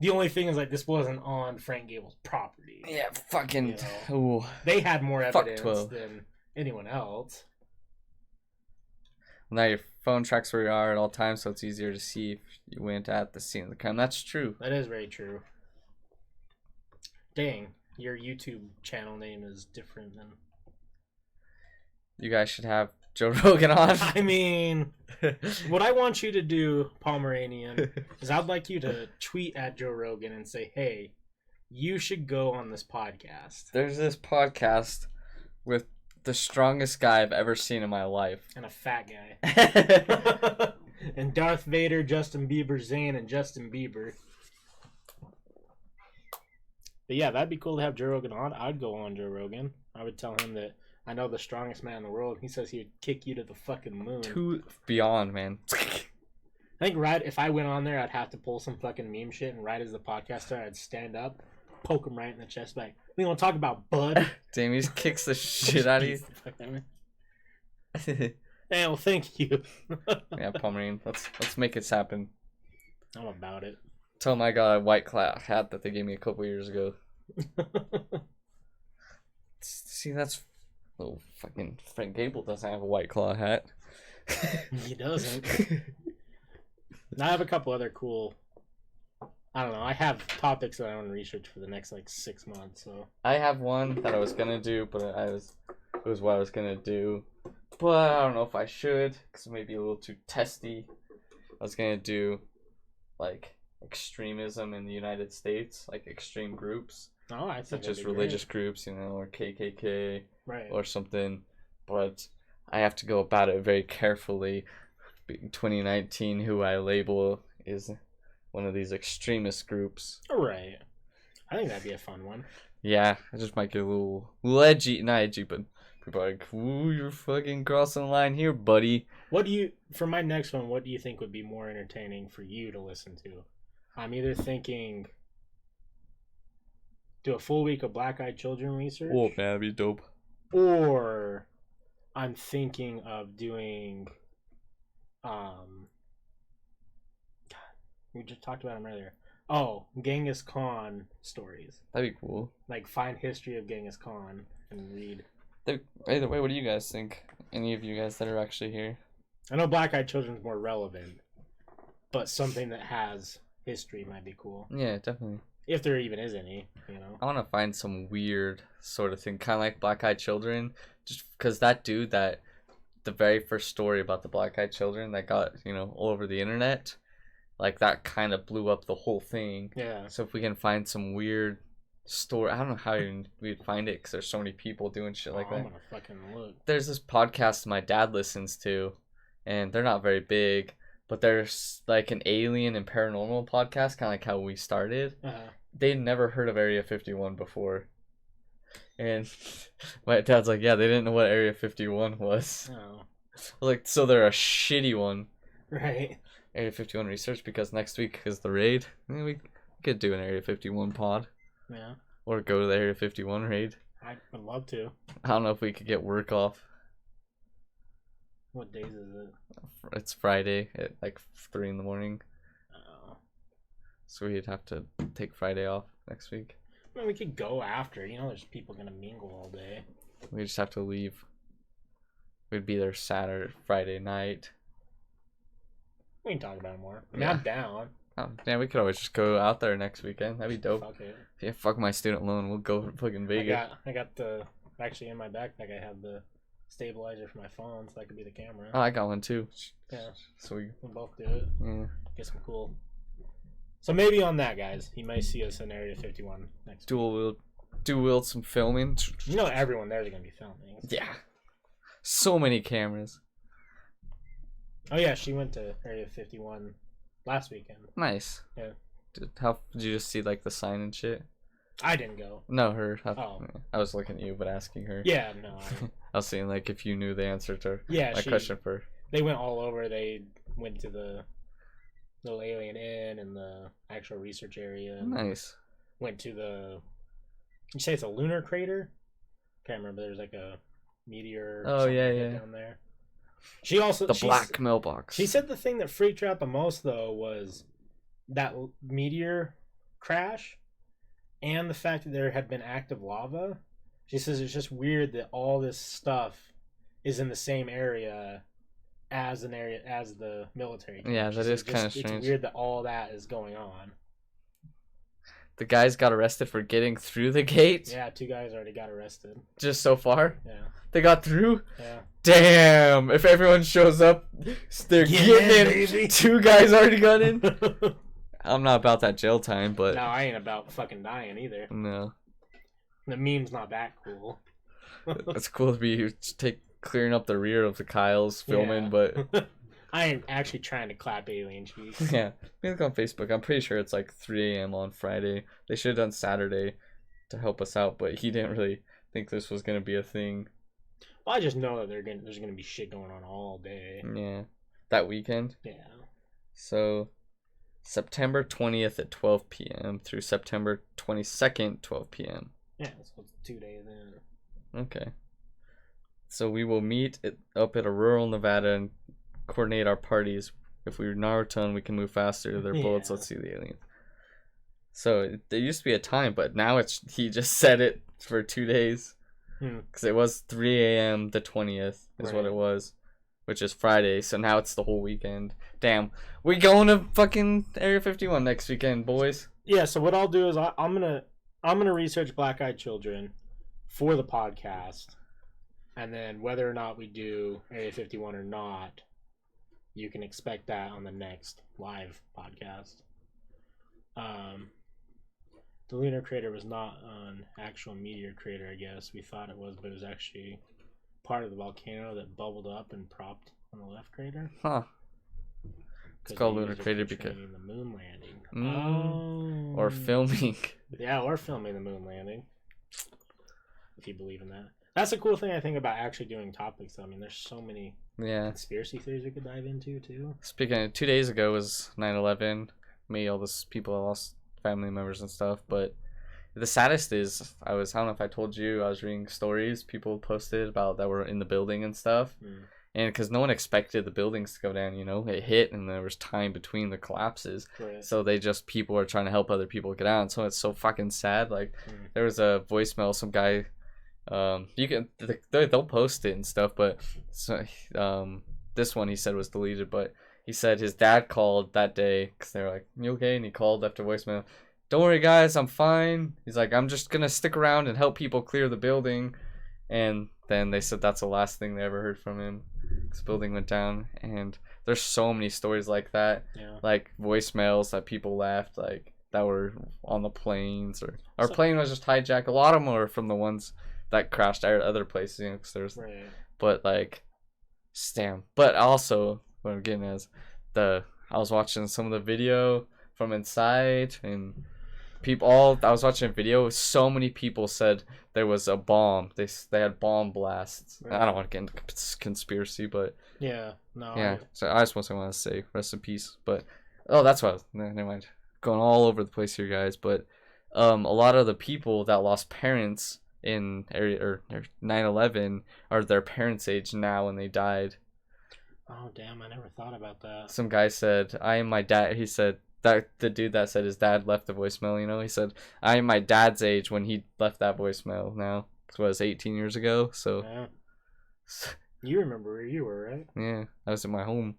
the only thing is like this wasn't on Frank Gable's property. yeah, fucking. You Ooh. They had more Fuck evidence 12. than anyone else. Now your phone tracks where you are at all times, so it's easier to see if you went at the scene of the crime. That's true. That is very true. Dang, your YouTube channel name is different than. You guys should have Joe Rogan on. I mean, what I want you to do, Pomeranian, is I'd like you to tweet at Joe Rogan and say, hey, you should go on this podcast. There's this podcast with the strongest guy I've ever seen in my life. And a fat guy. And Darth Vader, Justin Bieber, Zayn, and Justin Bieber. But yeah, that'd be cool to have Joe Rogan on. I'd go on Joe Rogan. I would tell him that I know the strongest man in the world. He says he would kick you to the fucking moon. Too beyond, man. I think right if I went on there, I'd have to pull some fucking meme shit, and right as the podcast started, I'd stand up, poke him right in the chest, like, we want to talk about bud. Damn, he just kicks the shit out of you. Yeah, well, thank you. Yeah, Pomeranian. Let's make this happen. I'm about it. Tell him I got a white cloud hat that they gave me a couple years ago. See, that's... Oh, fucking Frank Gable doesn't have a white claw hat. He doesn't. I have a couple other cool... I don't know. I have topics that I want to research for the next, 6 months, so... I have one that I was gonna do, but it was what I was gonna do. But I don't know if I should, because it may be a little too testy. I was gonna do, extremism in the United States, extreme groups. Oh, I think such that'd as be religious great. groups, or KKK, Right. or something. But I have to go about it very carefully. 2019, who I label is one of these extremist groups. Right. I think that'd be a fun one. Yeah, I just might get a little edgy, not edgy, but people are like, ooh, you're fucking crossing the line here, buddy. For my next one, what do you think would be more entertaining for you to listen to? I'm either thinking do a full week of Black Eyed Children research. Oh, man, that'd be dope. Or I'm thinking of doing we just talked about him earlier. Oh, Genghis Khan stories. That'd be cool. Find history of Genghis Khan and read. Either way, what do you guys think? Any of you guys that are actually here? I know Black Eyed Children's more relevant, but something that has history might be cool. Yeah, definitely. If there even is any, I want to find some weird sort of thing, kind of like Black Eyed Children, just because that dude that the very first story about the Black Eyed Children that got, all over the internet, that kind of blew up the whole thing. Yeah. So if we can find some weird story, I don't know how we'd find it because there's so many people doing shit like that. I'm gonna fucking look. There's this podcast my dad listens to, and they're not very big, but there's an alien and paranormal podcast, kind of like how we started. They'd never heard of Area 51 before. And my dad's like, yeah, they didn't know what Area 51 was. Oh. So they're a shitty one. Right. Area 51 research, because next week is the raid. We could do an Area 51 pod. Yeah. Or go to the Area 51 raid. I would love to. I don't know if we could get work off. What days is it? It's Friday at 3 in the morning. Oh. So we'd have to take Friday off next week. I mean, we could go after. There's people gonna mingle all day. We just have to leave. We'd be there Friday night. We can talk about it more. I mean, Yeah. I'm down. Oh, yeah, we could always just go out there next weekend. That'd be dope. Fuck it. Yeah, fuck my student loan. We'll go for fucking Vegas. I got actually in my backpack. I have the stabilizer for my phone, so that could be the camera. Oh, I got one too. Yeah. So we both do it. yeah. Get some cool. So maybe on that, guys, you might see us in Area 51 next. dual wield some filming. Everyone there's gonna be filming. Yeah. So many cameras. Oh yeah, she went to Area 51 last weekend. Nice. Yeah. Did you just see the sign and shit? I didn't go. No, her. Oh. I was looking at you, but asking her. Yeah, no. I was saying like if you knew the answer to Yeah, my question for her. They went all over. They went to the little alien inn and the actual research area. And Nice. went to the. You say it's a lunar crater? Can't remember. There's like a meteor. Oh, yeah. Down there. She also The black mailbox. She said the thing that freaked her out the most though was that meteor crash, and the fact that there had been active lava. She says it's just weird that all this stuff is in the same area as the military camp. Yeah, that is kind of It's strange. weird that all that is going on. The guys got arrested for getting through the gate. Yeah, 2 guys already got arrested. Just so far. Yeah. They got through. Yeah. Damn! If everyone shows up, they're getting in. baby. 2 guys already got in. I'm not about that jail time, but No, I ain't about fucking dying either. no, The meme's not that cool. it's cool to be clearing up the rear of the Kyles filming, Yeah. but I ain't actually trying to clap alien cheeks. yeah, look on Facebook. I'm pretty sure it's like 3 a.m. on Friday. They should have done Saturday to help us out, but he didn't really think this was gonna be a thing. Well, I just know that there's gonna be shit going on all day. Yeah, that weekend. Yeah. So September 20th at 12 p.m. through September 22nd, 12 p.m. Yeah, so it's 2 days in. Okay. So we will meet up at a rural Nevada and coordinate our parties. If we Naruto and we can move faster to their bullets, Yeah. let's see the aliens. So there used to be a time, but now he just set it for 2 days. Because it was 3 a.m. the 20th is what it was, which is Friday. So now it's the whole weekend. Damn, we going to fucking Area 51 next weekend, boys. Yeah. So what I'll do is I'm gonna research Black Eyed Children for the podcast, and then whether or not we do Area 51 or not, you can expect that on the next live podcast. The lunar crater was not an actual meteor crater, I guess. We thought it was, but it was actually part of the volcano that bubbled up and propped on the left crater. Huh. It's called lunar crater because the moon landing. or filming. Yeah, or filming the moon landing. If you believe in that. That's a cool thing I think about actually doing topics. I mean, there's so many conspiracy theories we could dive into too. Speaking of, 2 days ago was 9/11. Me, all those people lost family members and stuff. But the saddest is I don't know if I told you, I was reading stories people posted about that were in the building and stuff. And because no one expected the buildings to go down, it hit and there was time between the collapses. Right. So people are trying to help other people get out. And so it's so fucking sad. Like there was a voicemail, some guy, they'll post it and stuff, but this one he said was deleted, but he said his dad called that day because they were like, "You okay?" And he called after voicemail. "Don't worry, guys, I'm fine." He's like, "I'm just gonna stick around and help people clear the building." And then they said that's the last thing they ever heard from him. This building went down, and there's so many stories like that, like voicemails that people left, like that were on the planes, or our plane was just hijacked. A lot of them were from the ones that crashed at other places, because there's, but like, damn. But also, what I'm getting is I was watching some of the video from inside, and I was watching a video. So many people said there was a bomb. They had bomb blasts. I don't want to get into conspiracy, but So I just want to say rest in peace. But that's what. Never mind. Going all over the place here, guys. But a lot of the people that lost parents in area or 9/11 are their parents' age now, and they died. Oh damn! I never thought about that. Some guy said, "I am my dad." He said that the dude that said his dad left the voicemail. He said, "I am my dad's age when he left that voicemail." Now, it was 18 years ago. So, you remember where you were, right? Yeah, I was at my home,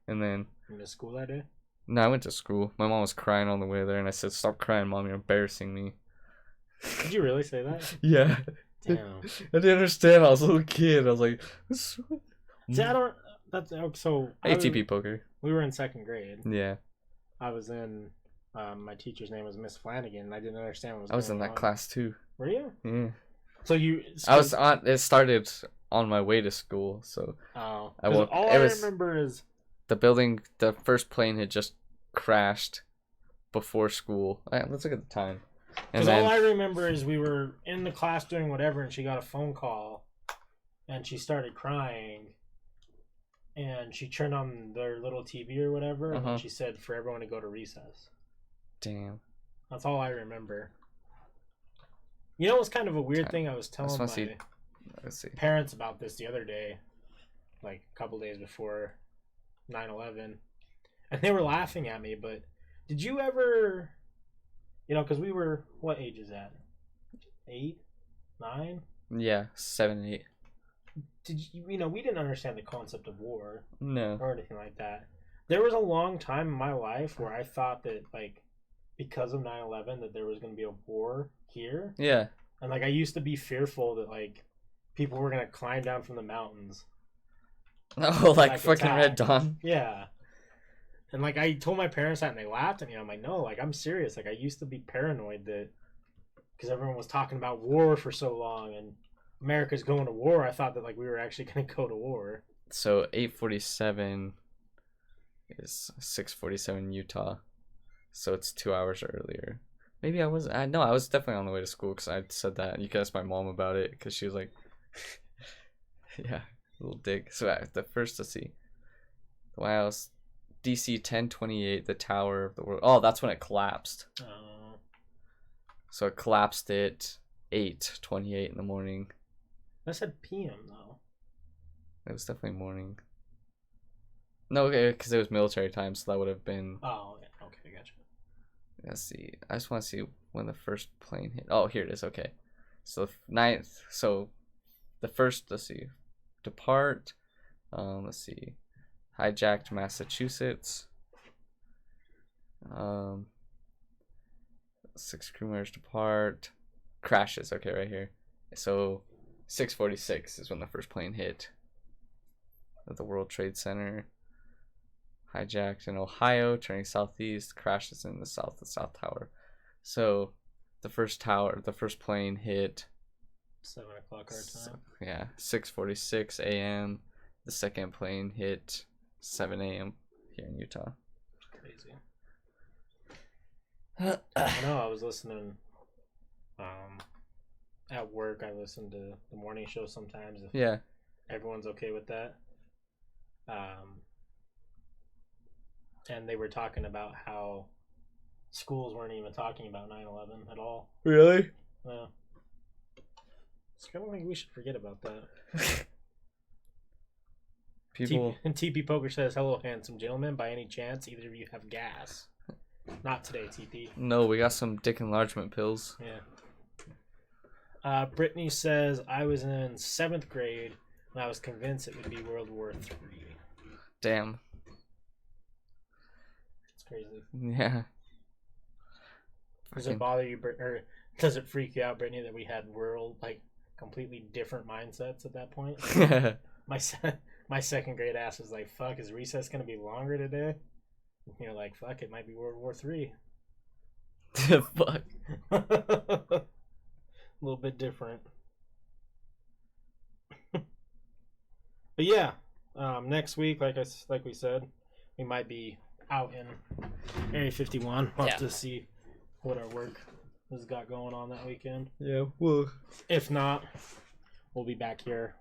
and then. You went to school that day? No, I went to school. My mom was crying on the way there, and I said, "Stop crying, Mom. You're embarrassing me." Did you really say that? Yeah. Damn. I didn't understand. I was a little kid. I was like, See, I don't. That's so. ATP poker. We were in second grade. Yeah. I was in. My teacher's name was Miss Flanagan, and I didn't understand what was. I was in that class too. Were you? Yeah. So you. I was on. It started on my way to school, so. Oh. All I remember is the building. The first plane had just crashed before school. Let's look at the time. Because all I remember is we were in the class doing whatever, and she got a phone call, and she started crying, and she turned on their little TV or whatever, and then she said for everyone to go to recess. Damn. That's all I remember. You know, it was kind of a weird thing. I was telling my parents about this the other day, like a couple days before 9/11, and they were laughing at me. But did you ever, you know, because we were, what age is that? 8, 9? Yeah, 7, 8. Did you, you know, we didn't understand the concept of war, no, or anything like that. There was a long time in my life where I thought that, like, because of 9/11, that there was going to be a war here. Yeah. And, like, I used to be fearful that, like, people were going to climb down from the mountains. Oh, like fucking attack. Red Dawn? Yeah. And, like, I told my parents that, and they laughed at me. I'm like, no, like, I'm serious. Like, I used to be paranoid that, because everyone was talking about war for so long, and America's going to war, I thought that, like, we were actually going to go to war. So, 8:47 is 6:47 Utah. So, it's 2 hours earlier. Maybe I was... I was definitely on the way to school because I said that. You can ask my mom about it because she was like... yeah, a little dig. So, the first, let's see. The White House, DC 1028, the Tower of the World. Oh, that's when it collapsed. So, it collapsed at 8:28 in the morning. I said PM, though. It was definitely morning. No, okay, because it was military time, so that would have been... Oh, yeah. Okay, gotcha. Let's see. I just want to see when the first plane hit. Oh, here it is. Okay. So, 9th. So, the first, let's see. Depart. Let's see. Hijacked Massachusetts. 6 crew members depart. Crashes. Okay, right here. So, 6:46 is when the first plane hit at the World Trade Center. Hijacked in Ohio, turning southeast, crashes in the South Tower. So the first plane hit 7 o'clock our time. Yeah, 6:46 a.m. The second plane hit 7 a.m. here in Utah. Crazy. I know. I was listening. At work, I listen to the morning show sometimes. If everyone's okay with that. And they were talking about how schools weren't even talking about 9/11 at all. Really? Yeah. It's kind of like we should forget about that. People. And TP Poker says, "Hello, handsome gentlemen. By any chance, either of you have gas?" Not today, TP. No, we got some dick enlargement pills. Yeah. Brittany says, "I was in 7th grade and I was convinced it would be World War III." Damn. It's crazy. Yeah. Does it bother you, or does it freak you out, Brittany, that we had completely different mindsets at that point? My 2nd grade ass was like, "Fuck, is recess gonna be longer today?" And you're like, "Fuck, it might be World War III." Fuck. A little bit different. But yeah, next week, like we said, we might be out in Area 51. We'll have to see what our work has got going on that weekend. Yeah, well, if not, we'll be back here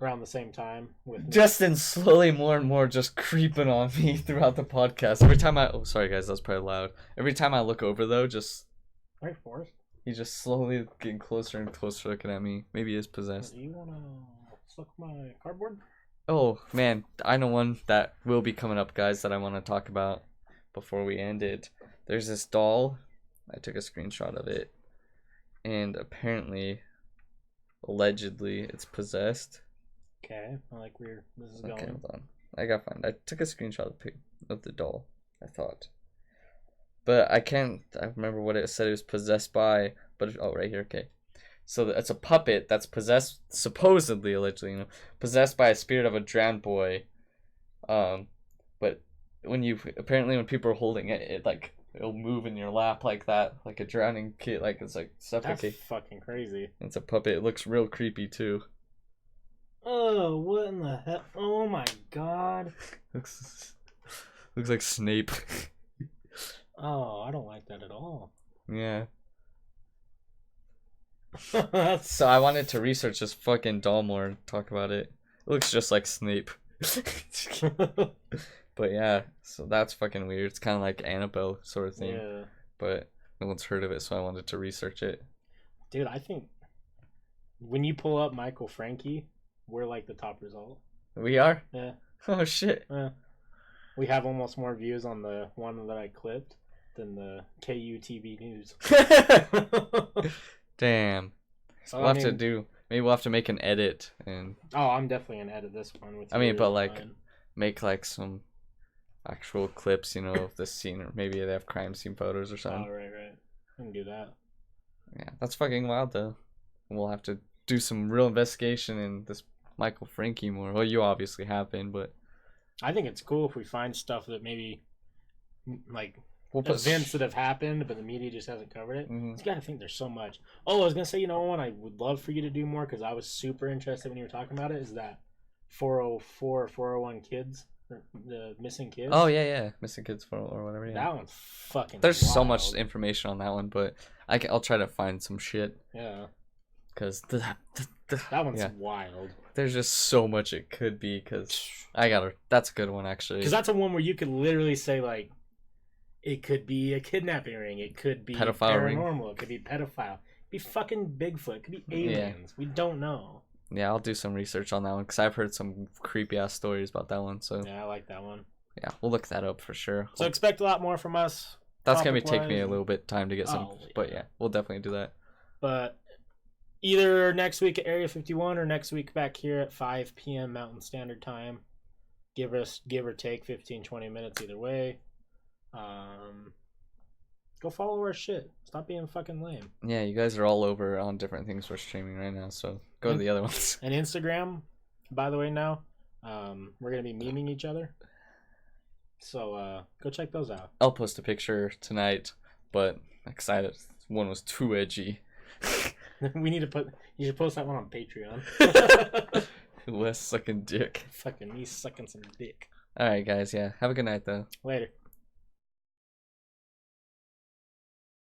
around the same time with Justin slowly more and more just creeping on me throughout the podcast. Every time sorry guys, that was probably loud. Every time I look over though, just right, Forrest. He's just slowly getting closer and closer looking at me. Maybe he is possessed. Do you wanna suck my cardboard? Oh man, I know one that will be coming up, guys, that I want to talk about before we end it. There's this doll. I took a screenshot of it, and apparently, allegedly, it's possessed. Okay, I like where this is going. Okay, hold on. I gotta find. I took a screenshot of the doll. I thought, but I can't. I remember what it said it was possessed by. But right here. Okay, so it's a puppet that's possessed, supposedly, allegedly, possessed by a spirit of a drowned boy. But when people are holding it, it'll move in your lap like that, like a drowning kid, like it's like suffocate. That's fucking crazy. It's a puppet. It looks real creepy too. Oh, what in the hell? Oh my god. Looks like Snape. Oh, I don't like that at all. Yeah. So I wanted to research this fucking doll more and talk about it. It looks just like Snape. But yeah, so that's fucking weird. It's kind of like Annabelle sort of thing. Yeah. But no one's heard of it, so I wanted to research it. Dude, I think when you pull up Michael Frankie, we're like the top result. We are? Yeah. Oh shit. Yeah. We have almost more views on the one that I clipped than the KUTV news. Damn. So, We'll have to do. Maybe we'll have to make an edit and Oh, I'm definitely gonna edit this one with. I mean, but yours like and mine. make like some actual clips, you know, of the scene, or maybe they have crime scene photos or something. Oh, right. I can do that. Yeah, that's fucking wild though. We'll have to do some real investigation in this Michael Frankie more. Well, you obviously have been, but I think it's cool if we find stuff that maybe like we'll put events that have happened, but the media just hasn't covered it. Mhm. You gotta think there's so much. Oh, I was gonna say, you know, one I would love for you to do more because I was super interested when you were talking about it. Is that 404 or 401 kids, or the missing kids? Oh yeah, missing kids for or whatever. Yeah. That one's fucking. There's so much wild. information on that one, but I'll try to find some shit Yeah, because that one's yeah. wild. There's just so much it could be. Because that's a good one actually. Because that's a one where you could literally say like, it could be a kidnapping ring, it could be Pedophile ring. paranormal, it could be pedophile, it could be fucking Bigfoot, it could be aliens. We don't know. Yeah, I'll do some research on that one because I've heard some creepy ass stories about that one. So Yeah, I like that one. yeah, we'll look that up for sure. So expect a lot more from us. That's gonna take me a topic-wise. little bit time to get some, Oh, but yeah. yeah, we'll definitely do that. But either next week at Area 51 or next week back here at 5 p.m. Mountain Standard Time. Give or take 15-20 minutes either way. Go follow our shit. Stop being fucking lame. Yeah, you guys are all over on different things we're streaming right now, so go to the other ones. And Instagram, by the way, now we're gonna be memeing each other. So go check those out. I'll post a picture tonight, but excited. One was too edgy. We need to put. You should post that one on Patreon. Wes sucking dick. Fucking me sucking some dick. All right, guys. Yeah, have a good night though. Later.